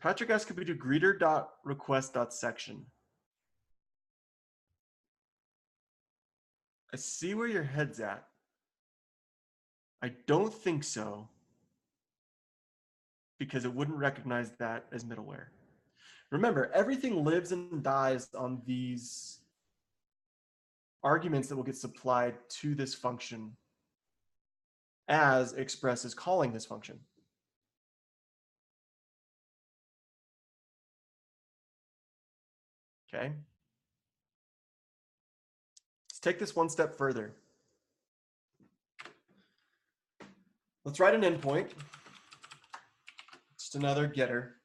Patrick asked, could we do greeter.request.section? I see where your head's at. I don't think so, because it wouldn't recognize that as middleware. Remember, everything lives and dies on these arguments that will get supplied to this function as Express is calling this function. Okay. Let's take this one step further. Let's write an endpoint. Just another getter,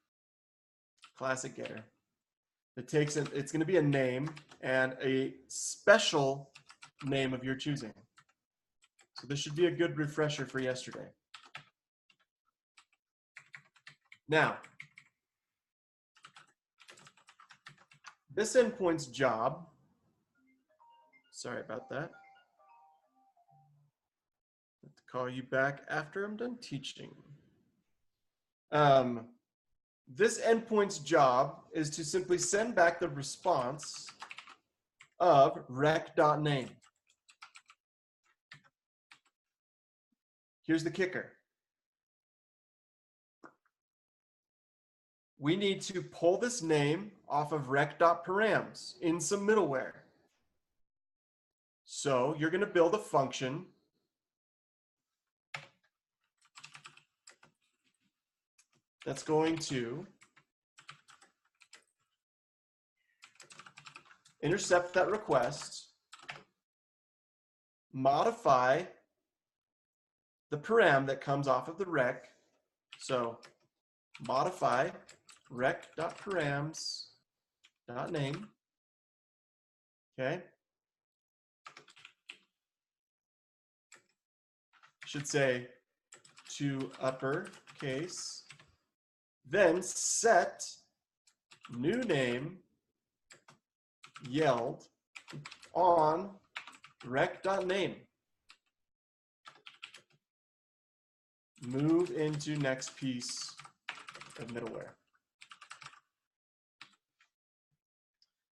classic getter. It takes it, it's going to be a name and a special name of your choosing. So this should be a good refresher for yesterday. Now, this endpoint's job, sorry about that. I have to call you back after I'm done teaching. This endpoint's job is to simply send back the response of rec.name. Here's the kicker. We need to pull this name off of rec.params in some middleware. So you're going to build a function that's going to intercept that request, modify the param that comes off of the rec. So modify rec.params.name. Okay. Should say to uppercase. Then set new name yelled on rec.name. Move into next piece of middleware.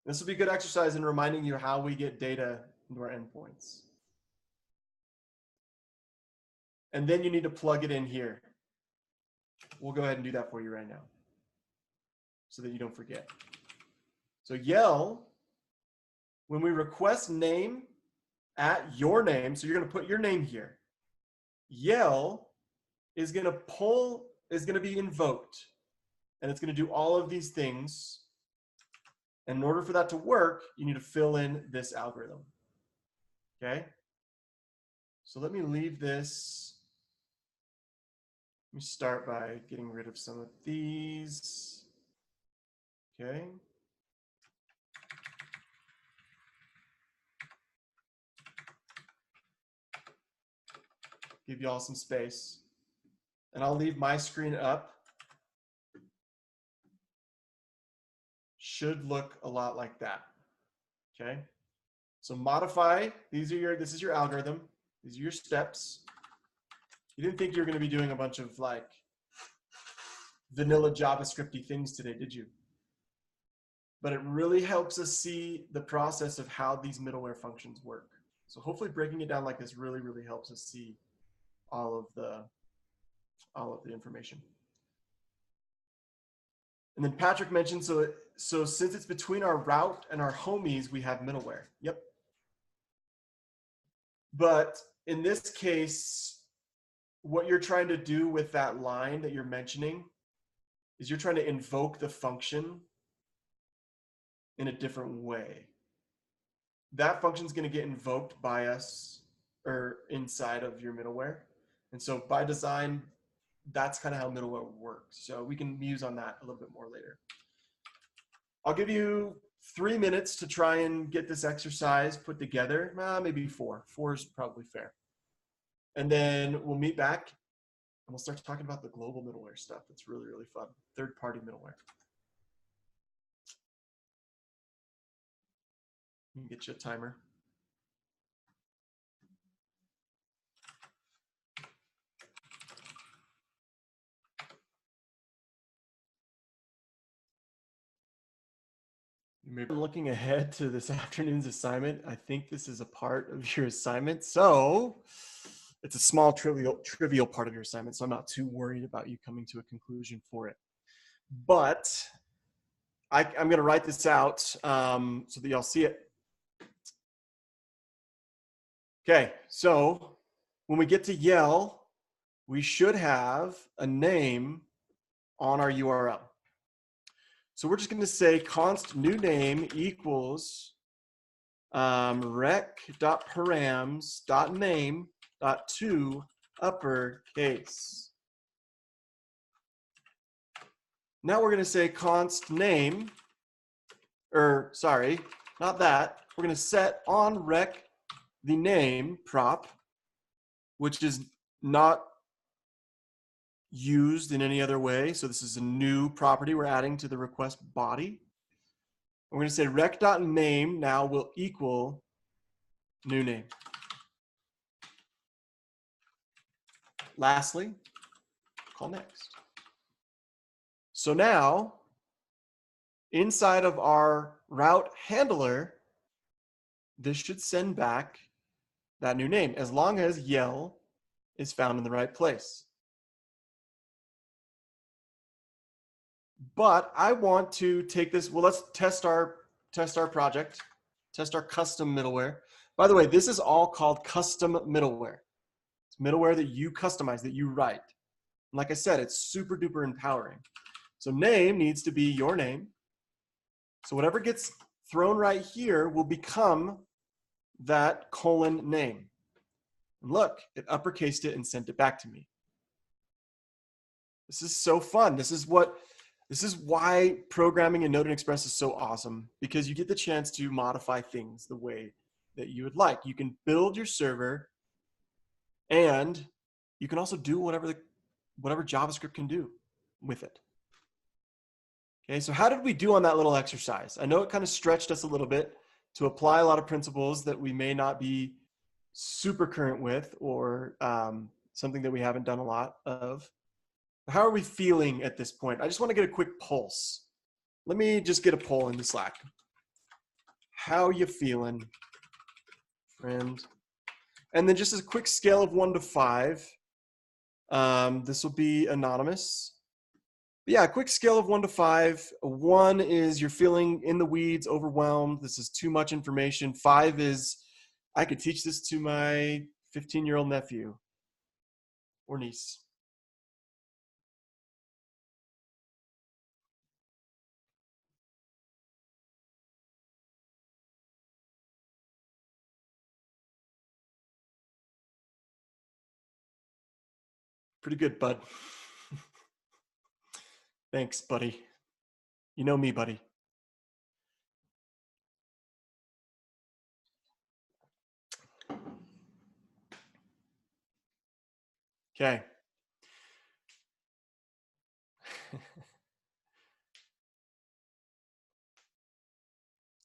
This will be a good exercise in reminding you how we get data into our endpoints. And then you need to plug it in here. We'll go ahead and do that for you right now so that you don't forget. So yell, when we request name at your name, so you're going to put your name here. Yell is going to pull, is going to be invoked, and it's going to do all of these things. And in order for that to work, you need to fill in this algorithm. Okay? So let me leave this. Let me start by getting rid of some of these. Okay? Give you all some space. And I'll leave my screen up. Should look a lot like that. Okay? So modify, this is your algorithm. These are your steps. You didn't think you were going to be doing a bunch of like vanilla JavaScript-y things today, did you? But it really helps us see the process of how these middleware functions work. So hopefully breaking it down like this really, really helps us see all of the information. And then Patrick mentioned, so since it's between our route and our homies, we have middleware. Yep. But in this case, what you're trying to do with that line that you're mentioning is you're trying to invoke the function in a different way. That function is going to get invoked by us or inside of your middleware. And so by design, that's kind of how middleware works. So we can muse on that a little bit more later. I'll give you 3 minutes to try and get this exercise put together. Maybe 4. 4 is probably fair. And then we'll meet back and we'll start talking about the global middleware stuff. It's really, really fun. Third-party middleware. You can get you a timer. Maybe looking ahead to this afternoon's assignment, I think this is a part of your assignment. So it's a small trivial part of your assignment. So I'm not too worried about you coming to a conclusion for it. But I'm going to write this out so that y'all see it. Okay, so when we get to yell, we should have a name on our URL. So we're just going to say const new name equals rec.params.name.to uppercase. Now we're going to say const name, or sorry, not that. We're going to set on rec the name prop, which is not used in any other way. So this is a new property we're adding to the request body. We're going to say rec.name now will equal new name. Lastly, call next. So now, inside of our route handler, this should send back that new name as long as yell is found in the right place. But I want to take this, well, let's test our project, test our custom middleware. By the way, this is all called custom middleware. It's middleware that you customize, that you write. And like I said, it's super duper empowering. So name needs to be your name. So whatever gets thrown right here will become that colon name. And look, it uppercased it and sent it back to me. This is so fun. This is why programming in Node and Express is so awesome, because you get the chance to modify things the way that you would like. You can build your server, and you can also do whatever JavaScript can do with it. Okay, so how did we do on that little exercise? I know it kind of stretched us a little bit to apply a lot of principles that we may not be super current with, or something that we haven't done a lot of. How are we feeling at this point? I just want to get a quick pulse. Let me just get a poll in the Slack. How you feeling, friend? And then just a quick scale of 1 to 5. This will be anonymous. But yeah, a quick scale of 1 to 5. 1 is you're feeling in the weeds, overwhelmed. This is too much information. 5 is I could teach this to my 15-year-old nephew or niece. Pretty good, bud. Thanks, buddy. You know me, buddy. Okay.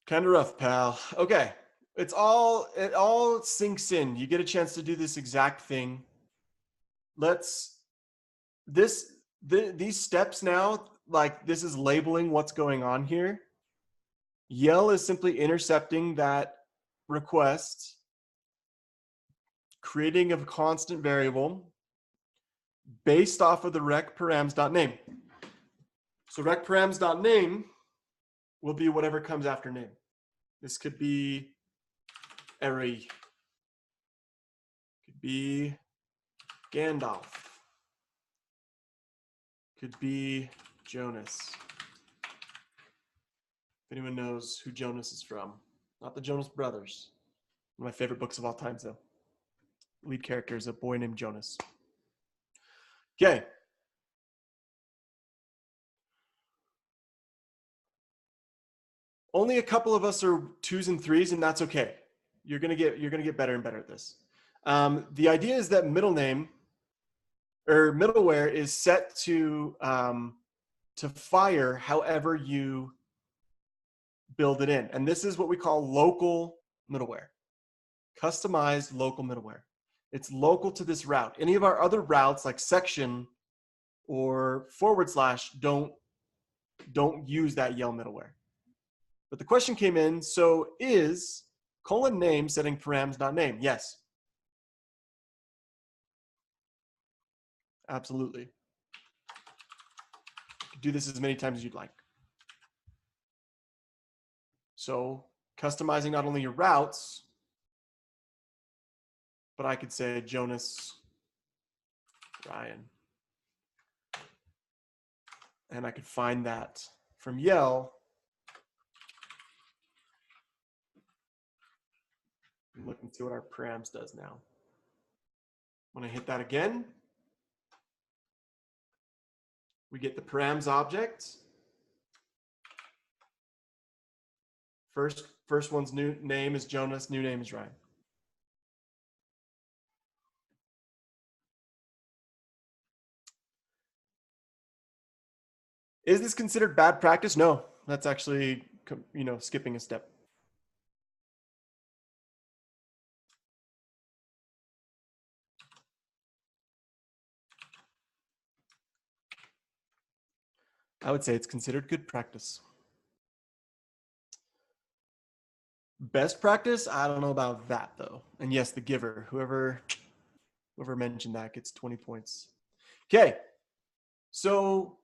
Kind of rough, pal. Okay. It all sinks in. You get a chance to do this exact thing. These steps now, like this is labeling what's going on here. Yell is simply intercepting that request, creating a constant variable based off of the rec params.name. So rec params.name will be whatever comes after name. This could be Eri, could be Gandalf, could be Jonas. If anyone knows who Jonas is from, not the Jonas Brothers. One of my favorite books of all time, though. Lead character is a boy named Jonas. Okay. Only a couple of us are 2s and 3s, and that's okay. You're gonna get better and better at this. The idea is that middleware is set to fire however you build it in, and this is what we call local middleware, customized local middleware. It's local to this route. Any of our other routes like section or / don't use that yell middleware. But the question came in, so is :name setting params.name? Yes. Absolutely. You can do this as many times as you'd like. So customizing not only your routes, but I could say Jonas, Ryan. And I could find that from yell. Look and see what our params does now. When I hit that again, we get the params object. First one's new name is Jonas, new name is Ryan. Is this considered bad practice? No, that's actually, skipping a step. I would say it's considered good practice. Best practice? I don't know about that though. And yes, the giver, whoever mentioned that gets 20 points. Okay. So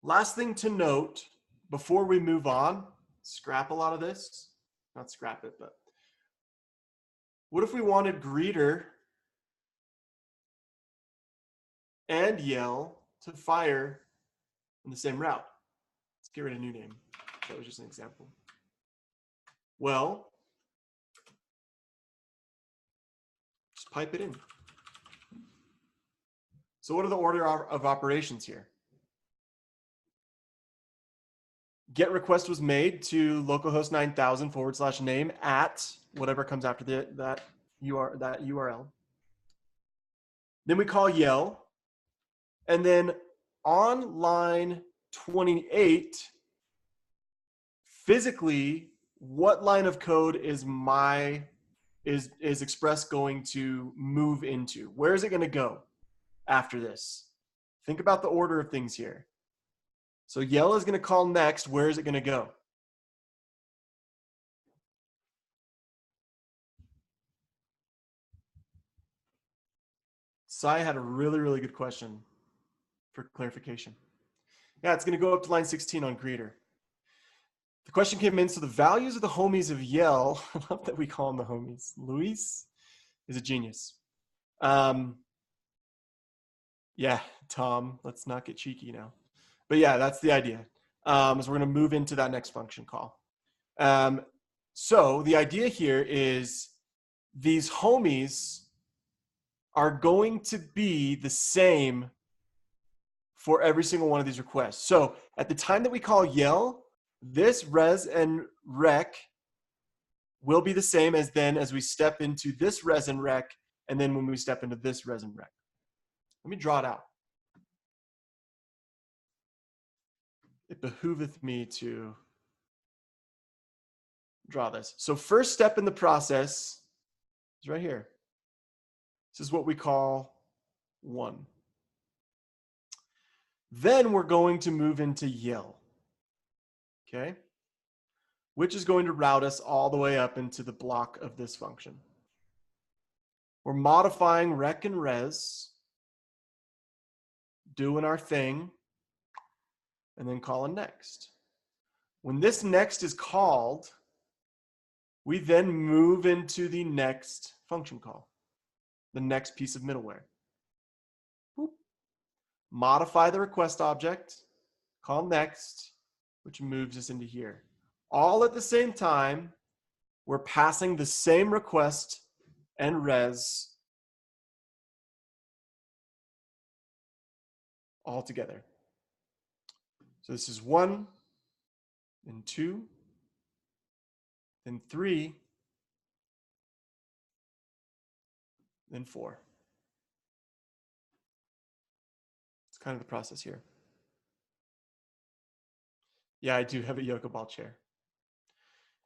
last thing to note before we move on, scrap a lot of this, not scrap it, but what if we wanted greeter and yell to fire in the same route? Let's get rid of new name. That was just an example. Well, just pipe it in. So what are the order of operations here? Get request was made to localhost 9000 / name at whatever comes after that URL. Then we call yell. And then on line 28, physically, what line of code is Express going to move into? Where is it going to go after this? Think about the order of things here. So yell is going to call next. Where is it going to go? Sai had a really, really good question for clarification. Yeah, it's going to go up to line 16 on greeter. The question came in, so the values of the homies of yell, I love that we call them the homies. Luis is a genius. Yeah, Tom, let's not get cheeky now. But yeah, that's the idea. So we're going to move into that next function call. So the idea here is these homies are going to be the same for every single one of these requests. So at the time that we call yell, this res and rec will be the same as then as we step into this res and rec, and then when we step into this res and rec. Let me draw it out. It behooveth me to draw this. So first step in the process is right here. This is what we call 1. Then we're going to move into yell, okay? Which is going to route us all the way up into the block of this function. We're modifying rec and res, doing our thing, and then calling next. When this next is called, we then move into the next function call, the next piece of middleware. Boop. Modify the request object, call next, which moves us into here. All at the same time, we're passing the same request and res all together. So this is 1, then 2, then 3, then 4. It's kind of the process here. Yeah, I do have a yoga ball chair.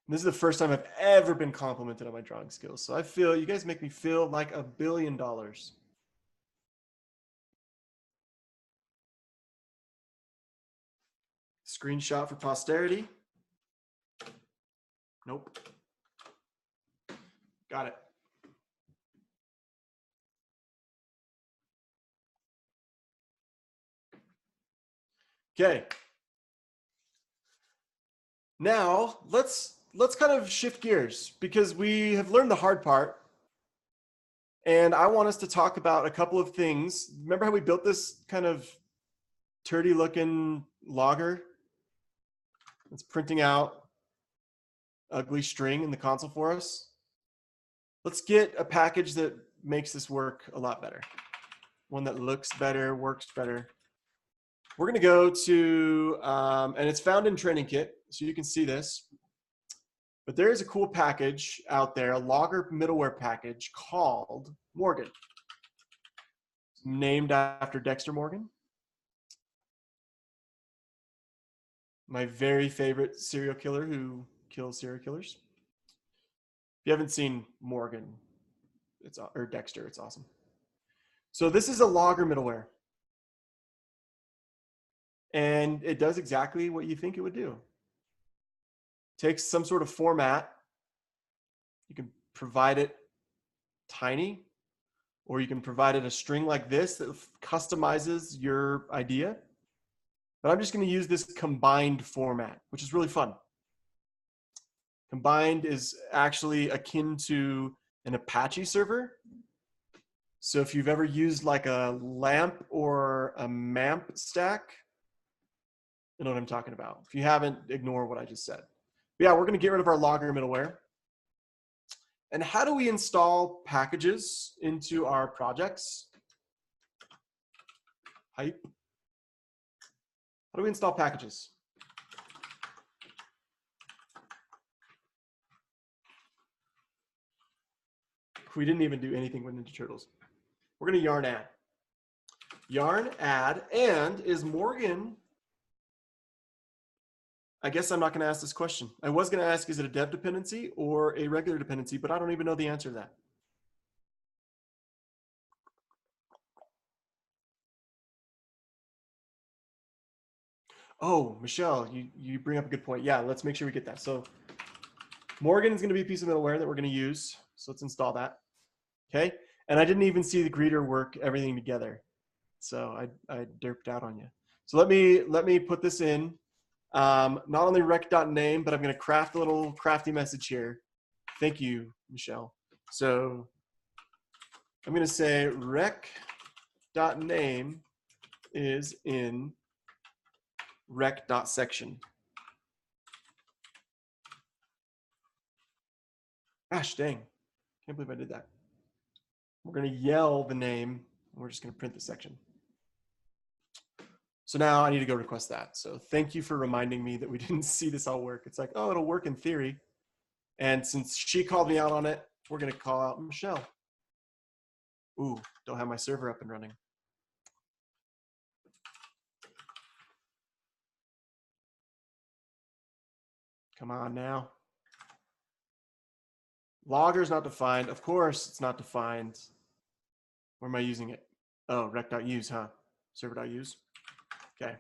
And this is the first time I've ever been complimented on my drawing skills. So I feel, you guys make me feel like $1 billion. Screenshot for posterity. Nope. Got it. Okay. Now let's kind of shift gears because we have learned the hard part. And I want us to talk about a couple of things. Remember how we built this kind of turdy looking logger? It's printing out ugly string in the console for us. Let's get a package that makes this work a lot better. One that looks better, works better. We're going to go to, and it's found in Training Kit, so you can see this. But there is a cool package out there, a logger middleware package called Morgan. It's named after Dexter Morgan. My very favorite serial killer who kills serial killers. If you haven't seen Morgan, or Dexter, it's awesome. So this is a logger middleware. And it does exactly what you think it would do. Takes some sort of format. You can provide it tiny, or you can provide it a string like this that customizes your idea. But I'm just going to use this combined format, which is really fun. Combined is actually akin to an Apache server. So if you've ever used like a LAMP or a MAMP stack, you know what I'm talking about. If you haven't, ignore what I just said. But yeah, we're going to get rid of our logger middleware. And how do we install packages into our projects? Hype. How do we install packages? We didn't even do anything with Ninja Turtles. We're going to yarn add. Yarn add, and is Morgan, I guess I'm not going to ask this question. I was going to ask, is it a dev dependency or a regular dependency, but I don't even know the answer to that. Oh, Michelle, you bring up a good point. Yeah, let's make sure we get that. So Morgan is going to be a piece of middleware that we're going to use. So let's install that. Okay. And I didn't even see the greeter work everything together. So I derped out on you. So let me put this in. Not only rec.name, but I'm going to craft a little crafty message here. Thank you, Michelle. So I'm going to say rec.name is in rec.section. Gosh dang, can't believe I did that. We're going to yell the name. We're just going to print the section. So now I need to go request that. So thank you for reminding me that we didn't see this all work. It's like, oh, it'll work in theory. And since she called me out on it, we're going to call out Michelle. Ooh, don't have my server up and running. Come on now. Logger is not defined. Of course, it's not defined. Where am I using it? Oh, rec.use, huh? Server.use. Okay.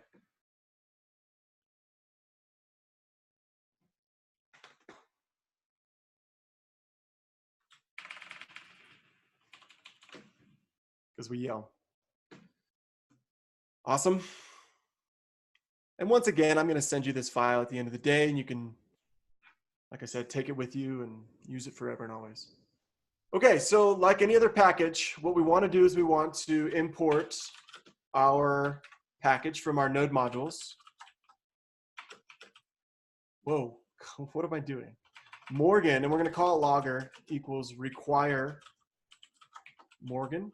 Because we yell. Awesome. And once again, I'm going to send you this file at the end of the day, and you can, like I said, take it with you and use it forever and always. Okay, so like any other package, what we want to do is we want to import our package from our node modules. Whoa, what am I doing? Morgan, and we're going to call it logger equals require Morgan.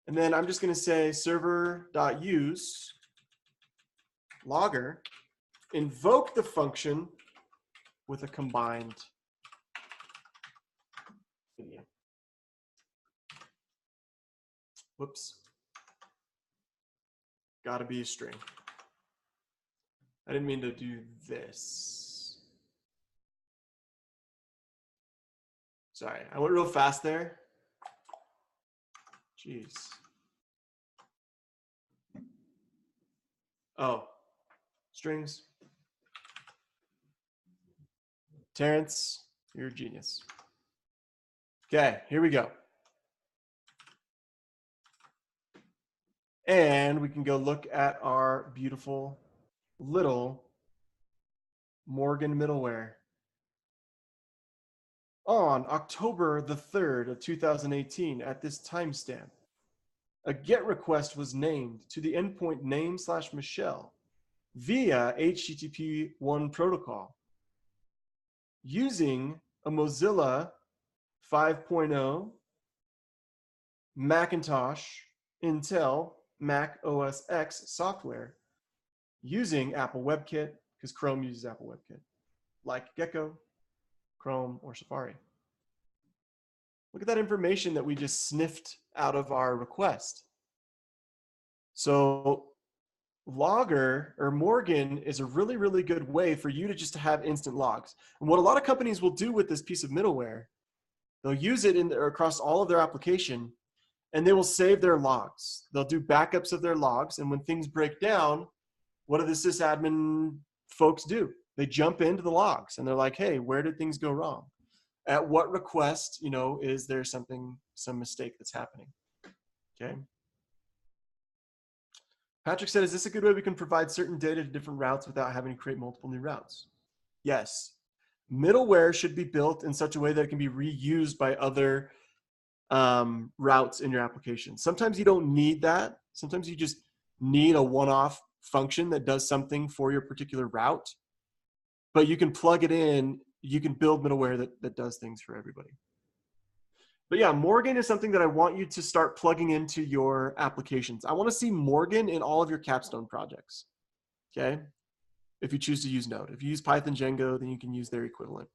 And then I'm just going to say server.use logger, invoke the function with a combined video. Whoops. Got to be a string. I didn't mean to do this. Sorry, I went real fast there. Jeez. Oh, strings. Terrence, you're a genius. Okay, here we go. And we can go look at our beautiful little Morgan middleware. On October the 3rd of 2018, at this timestamp, a GET request was named to the endpoint name/Michelle via HTTP1 protocol using a Mozilla 5.0, Macintosh, Intel, Mac OS X software using Apple WebKit, because Chrome uses Apple WebKit, like Gecko, Chrome, or Safari. Look at that information that we just sniffed out of our request. So Logger or Morgan is a really, really good way for you to just have instant logs. And what a lot of companies will do with this piece of middleware, they'll use it across all of their application, and they will save their logs. They'll do backups of their logs, and when things break down, what do the sysadmin folks do? They jump into the logs, and they're like, hey, where did things go wrong? At what request, is there some mistake that's happening? Okay. Patrick said, is this a good way we can provide certain data to different routes without having to create multiple new routes? Yes. Middleware should be built in such a way that it can be reused by other routes in your application. Sometimes you don't need that. Sometimes you just need a one-off function that does something for your particular route, but you can plug it in. You can build middleware that does things for everybody. But yeah, Morgan is something that I want you to start plugging into your applications. I want to see Morgan in all of your capstone projects, okay? If you choose to use Node. If you use Python Django, then you can use their equivalent.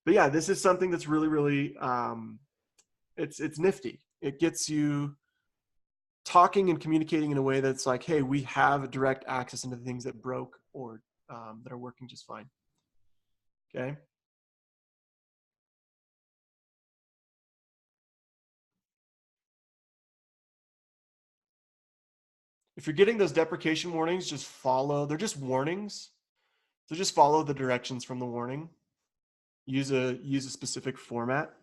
But yeah, this is something that's really, really, it's nifty. It gets you talking and communicating in a way that's like, hey, we have direct access into things that broke or that are working just fine, okay? If you're getting those deprecation warnings, just follow. They're just warnings. So just follow the directions from the warning. Use a specific format.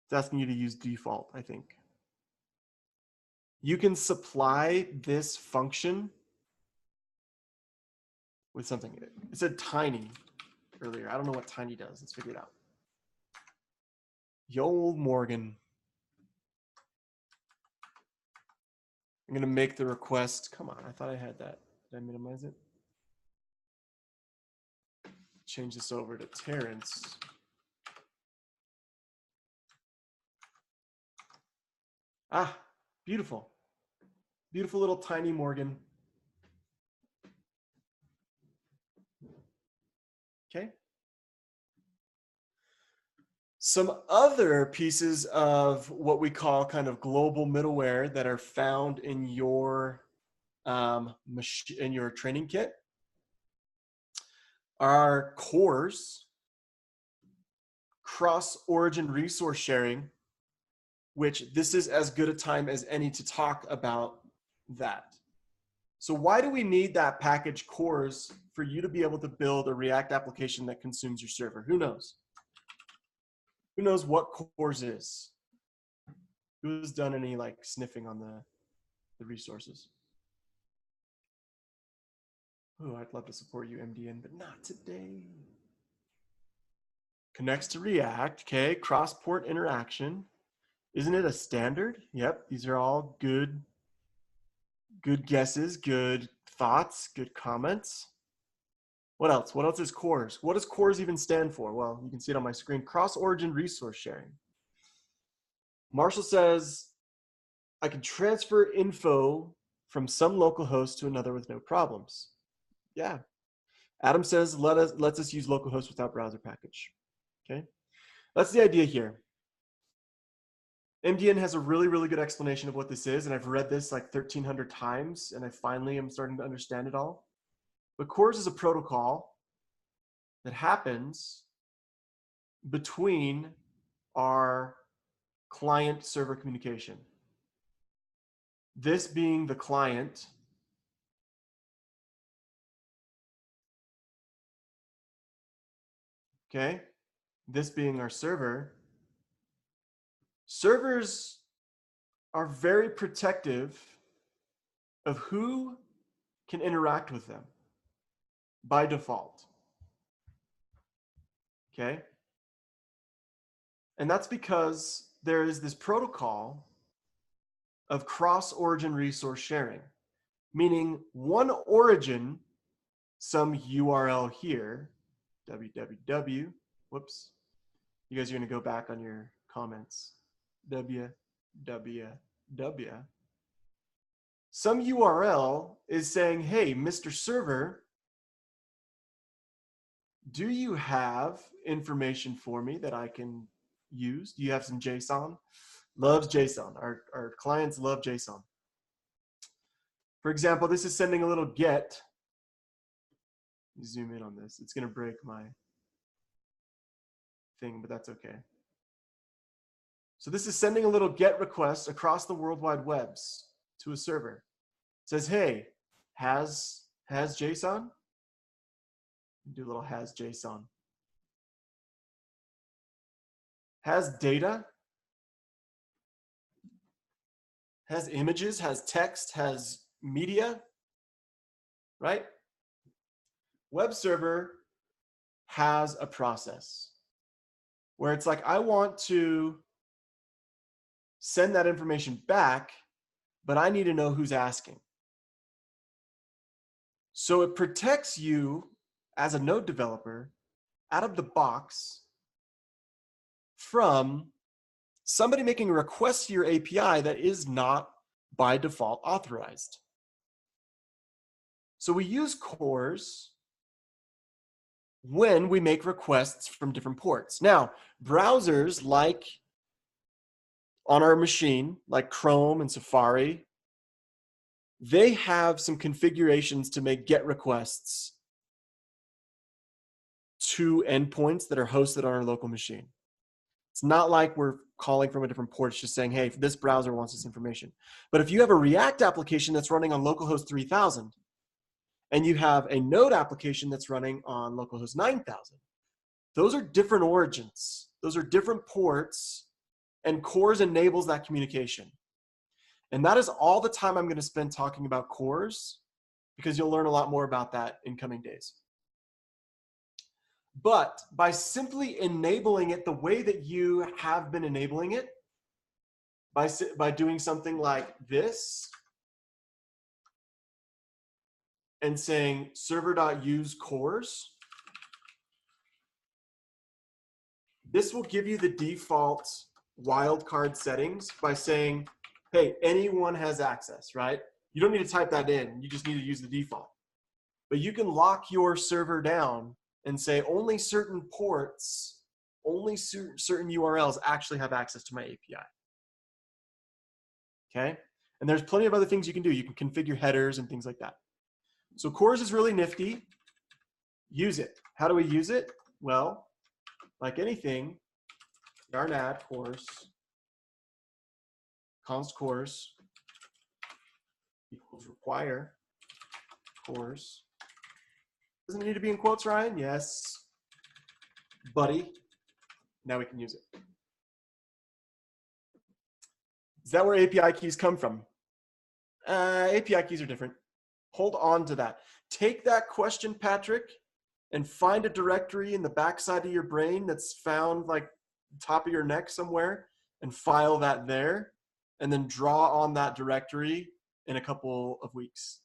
It's asking you to use default, I think. You can supply this function with something. It said tiny earlier. I don't know what tiny does. Let's figure it out. Yo, Morgan. I'm going to make the request. Come on, I thought I had that. Did I minimize it? Change this over to Terrence. Ah, beautiful. Beautiful little tiny Morgan. Okay. Some other pieces of what we call kind of global middleware that are found in your training kit are cores, cross-origin resource sharing, which this is as good a time as any to talk about that. So why do we need that package cores for you to be able to build a React application that consumes your server? Who knows? Who knows what cores is? Who's done any like sniffing on the resources? Oh, I'd love to support you, MDN, but not today. Connects to React, okay, cross-port interaction. Isn't it a standard? Yep, these are all good guesses, good thoughts, good comments. What else? What else is cores? What does cores even stand for? Well, you can see it on my screen. Cross-origin resource sharing. Marshall says, I can transfer info from some local host to another with no problems. Yeah. Adam says, lets us use localhost without browser package. Okay. That's the idea here. MDN has a really, really good explanation of what this is, and I've read this like 1,300 times, and I finally am starting to understand it all. But cores is a protocol that happens between our client-server communication. This being the client, okay? This being our server. Servers are very protective of who can interact with them by default, okay? And that's because there is this protocol of cross-origin resource sharing, meaning one origin, some URL here, www, whoops, you guys are gonna go back on your comments, www, some URL is saying, hey, Mr. Server, do you have information for me that I can use? Do you have some JSON? Loves JSON. Our clients love JSON. For example, this is sending a little get. Let me zoom in on this. It's going to break my thing, but that's okay. So this is sending a little get request across the World Wide Webs to a server. It says, hey, has JSON? Do a little has JSON. Has data? Has images, has text, has media, right? Web server has a process where it's like, I want to send that information back, but I need to know who's asking. So it protects you as a node developer out of the box from somebody making a request to your API that is not by default authorized. So we use cores when we make requests from different ports. Now, browsers like on our machine, like Chrome and Safari, they have some configurations to make GET requests to endpoints that are hosted on our local machine. It's not like we're calling from a different port. It's just saying, hey, this browser wants this information. But if you have a React application that's running on localhost 3000, and you have a Node application that's running on localhost 9000, those are different origins. Those are different ports, and cores enables that communication. And that is all the time I'm going to spend talking about cores, because you'll learn a lot more about that in coming days. But by simply enabling it the way that you have been enabling it, by doing something like this, and saying server.use cores, this will give you the default wildcard settings by saying hey, anyone has access, right? You don't need to type that in. You just need to use the default. But you can lock your server down and say only certain ports, only certain URLs actually have access to my API. Okay? And there's plenty of other things you can do. You can configure headers and things like that. So CORS is really nifty. Use it. How do we use it? Well, like anything, yarn add CORS, const CORS equals require CORS. Doesn't it need to be in quotes, Ryan? Yes. Buddy. Now we can use it. Is that where API keys come from? API keys are different. Hold on to that. Take that question, Patrick, and find a directory in the backside of your brain that's found like top of your neck somewhere and file that there, and then draw on that directory in a couple of weeks.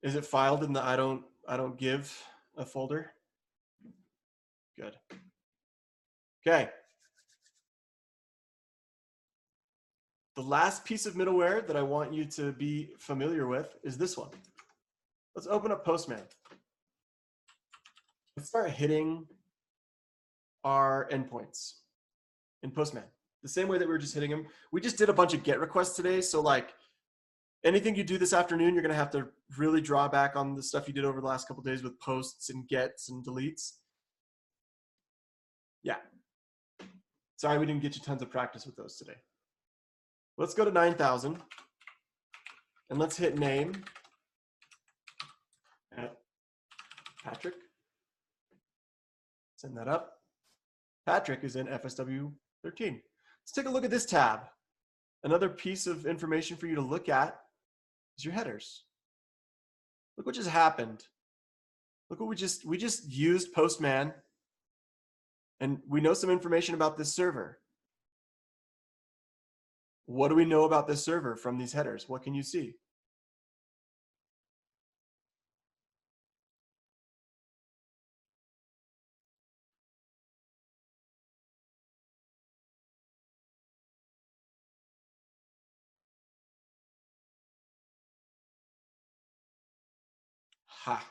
Is it filed in the I don't give a folder? Good. Okay. The last piece of middleware that I want you to be familiar with is this one. Let's open up Postman. Let's start hitting our endpoints in Postman. The same way that we were just hitting them. We just did a bunch of GET requests today. So like anything you do this afternoon, you're going to have to really draw back on the stuff you did over the last couple of days with posts and gets and deletes. Yeah. Sorry, we didn't get you tons of practice with those today. Let's go to 9,000 and let's hit name at Patrick. Send that up. Patrick is in FSW13. Let's take a look at this tab. Another piece of information for you to look at is your headers. Look what just happened. Look what we just used Postman, and we know some information about this server. What do we know about this server from these headers? What can you see? Ha.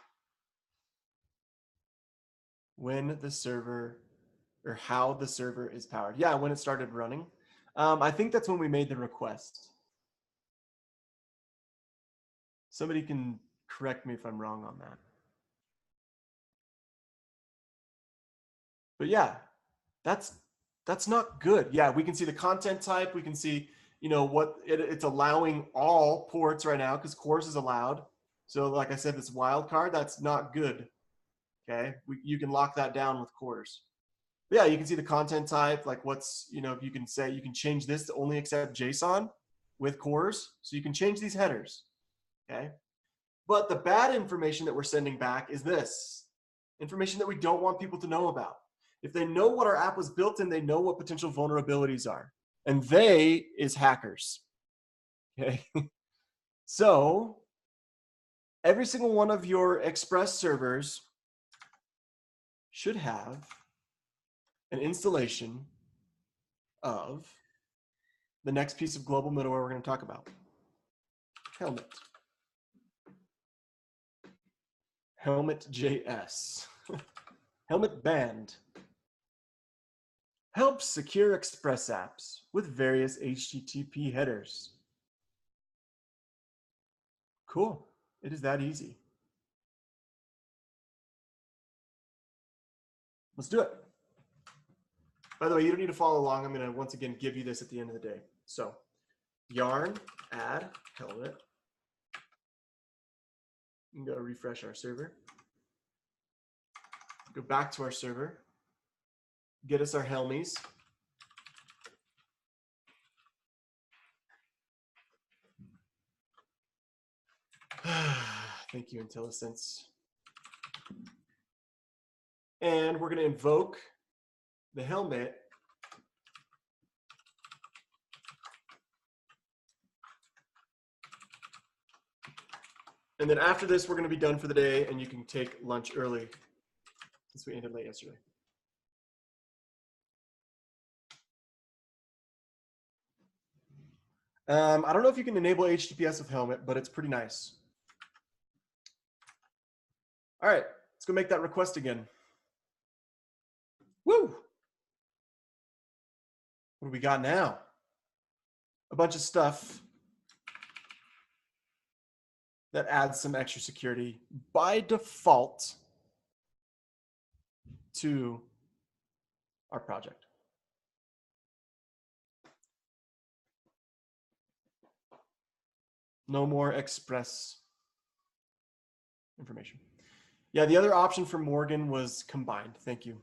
When the server, or how the server is powered. Yeah, when it started running. I think that's when we made the request. Somebody can correct me if I'm wrong on that. But yeah, that's not good. Yeah, we can see the content type. We can see, you know, what it's allowing all ports right now because CORS is allowed. So like I said, this wildcard, that's not good. Okay, you can lock that down with CORS. But yeah, you can see the content type, like what's, you know, you can say, you can change this to only accept JSON with CORS. So you can change these headers, okay? But the bad information that we're sending back is this, information that we don't want people to know about. If they know what our app was built in, they know what potential vulnerabilities are. And they is hackers, okay? So every single one of your Express servers should have an installation of the next piece of global middleware we're going to talk about. Helmet. Helmet.js. Helmet band. Helps secure Express apps with various HTTP headers. Cool. It is that easy. Let's do it. By the way, you don't need to follow along. I'm going to once again give you this at the end of the day. So yarn add helmet. I'm going to refresh our server. Go back to our server. Get us our helmies. Thank you, IntelliSense. And we're going to invoke the helmet and then after this, we're going to be done for the day and you can take lunch early since we ended late yesterday. I don't know if you can enable HTTPS with Helmet, but it's pretty nice. All right, let's go make that request again. Woo! What do we got now? A bunch of stuff that adds some extra security by default to our project. No more express information. Yeah, the other option for Morgan was combined. Thank you,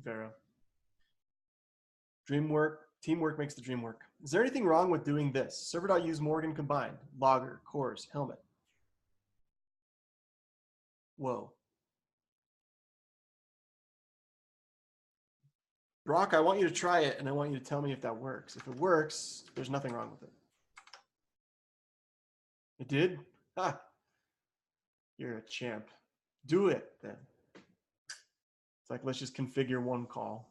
Vera. Teamwork makes the dream work. Is there anything wrong with doing this? Server.use Morgan combined, logger, cores, helmet. Whoa. Brock, I want you to try it, and I want you to tell me if that works. If it works, there's nothing wrong with it. It did? Ha! You're a champ. Do it, then. It's like, let's just configure one call.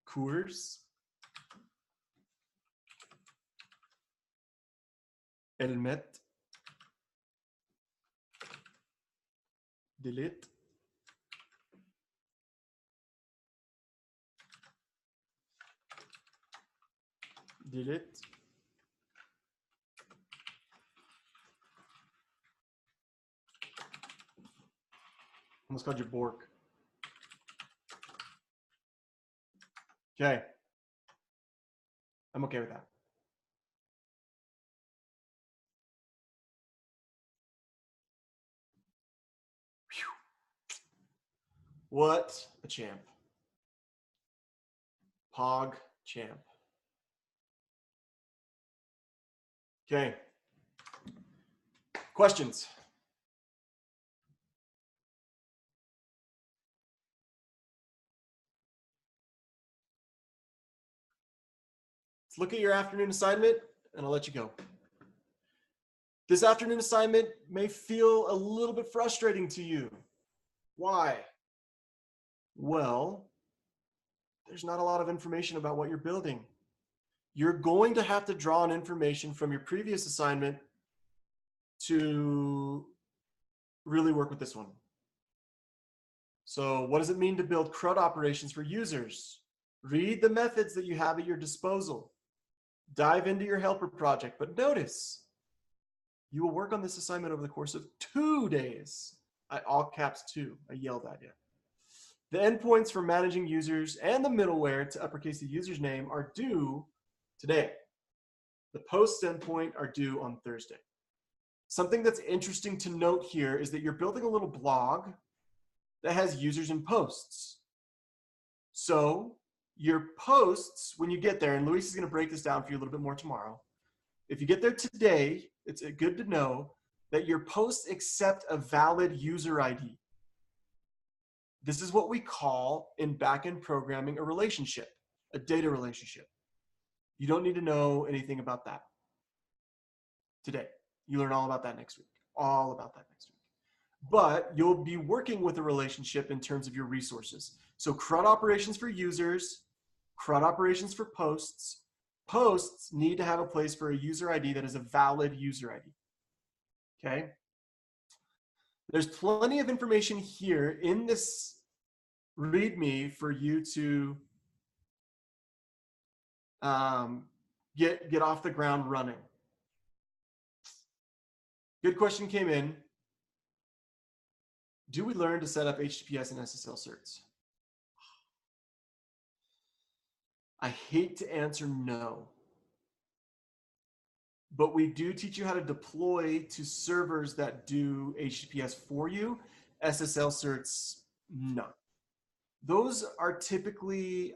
Coors. Helmet. Delete. Delete. Almost called you Bork. Okay. I'm okay with that. Whew. What a champ. Pog champ. Okay. Questions? Let's look at your afternoon assignment, and I'll let you go. This afternoon assignment may feel a little bit frustrating to you. Why? Well, there's not a lot of information about what you're building. You're going to have to draw on information from your previous assignment to really work with this one. So what does it mean to build CRUD operations for users? Read the methods that you have at your disposal. Dive into your helper project, but notice you will work on this assignment over the course of 2 days. All caps 2, I yelled at you. The endpoints for managing users and the middleware to uppercase the user's name are due today. The posts endpoint are due on Thursday. Something that's interesting to note here is that you're building a little blog that has users and posts. So your posts, when you get there, and Luis is going to break this down for you a little bit more tomorrow. If you get there today, it's good to know that your posts accept a valid user ID. This is what we call in backend programming a relationship, a data relationship. You don't need to know anything about that today. You learn all about that next week. All about that next week. But you'll be working with a relationship in terms of your resources. So CRUD operations for users, CRUD operations for posts. Posts need to have a place for a user ID that is a valid user ID. Okay? There's plenty of information here in this README for you to get off the ground running. Good question came in. Do we learn to set up HTTPS and SSL certs? I hate to answer no. But we do teach you how to deploy to servers that do HTTPS for you. SSL certs, no. Those are typically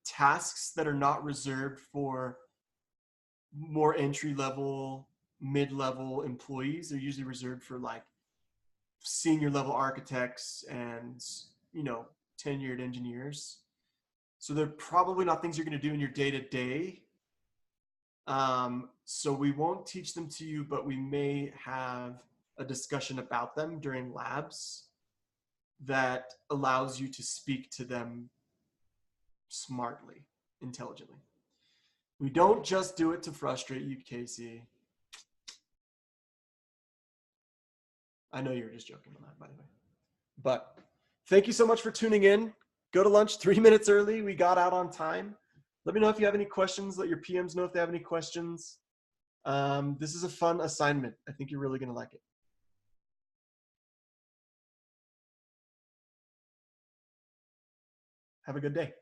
tasks that are not reserved for more entry-level, mid-level employees. They're usually reserved for like senior level architects and, you know, tenured engineers. So they're probably not things you're going to do in your day-to-day. So we won't teach them to you, but we may have a discussion about them during labs that allows you to speak to them smartly, intelligently. We don't just do it to frustrate you, Casey. I know you were just joking on that, by the way. But thank you so much for tuning in. Go to lunch 3 minutes early. We got out on time. Let me know if you have any questions. Let your PMs know if they have any questions. This is a fun assignment. I think you're really going to like it. Have a good day.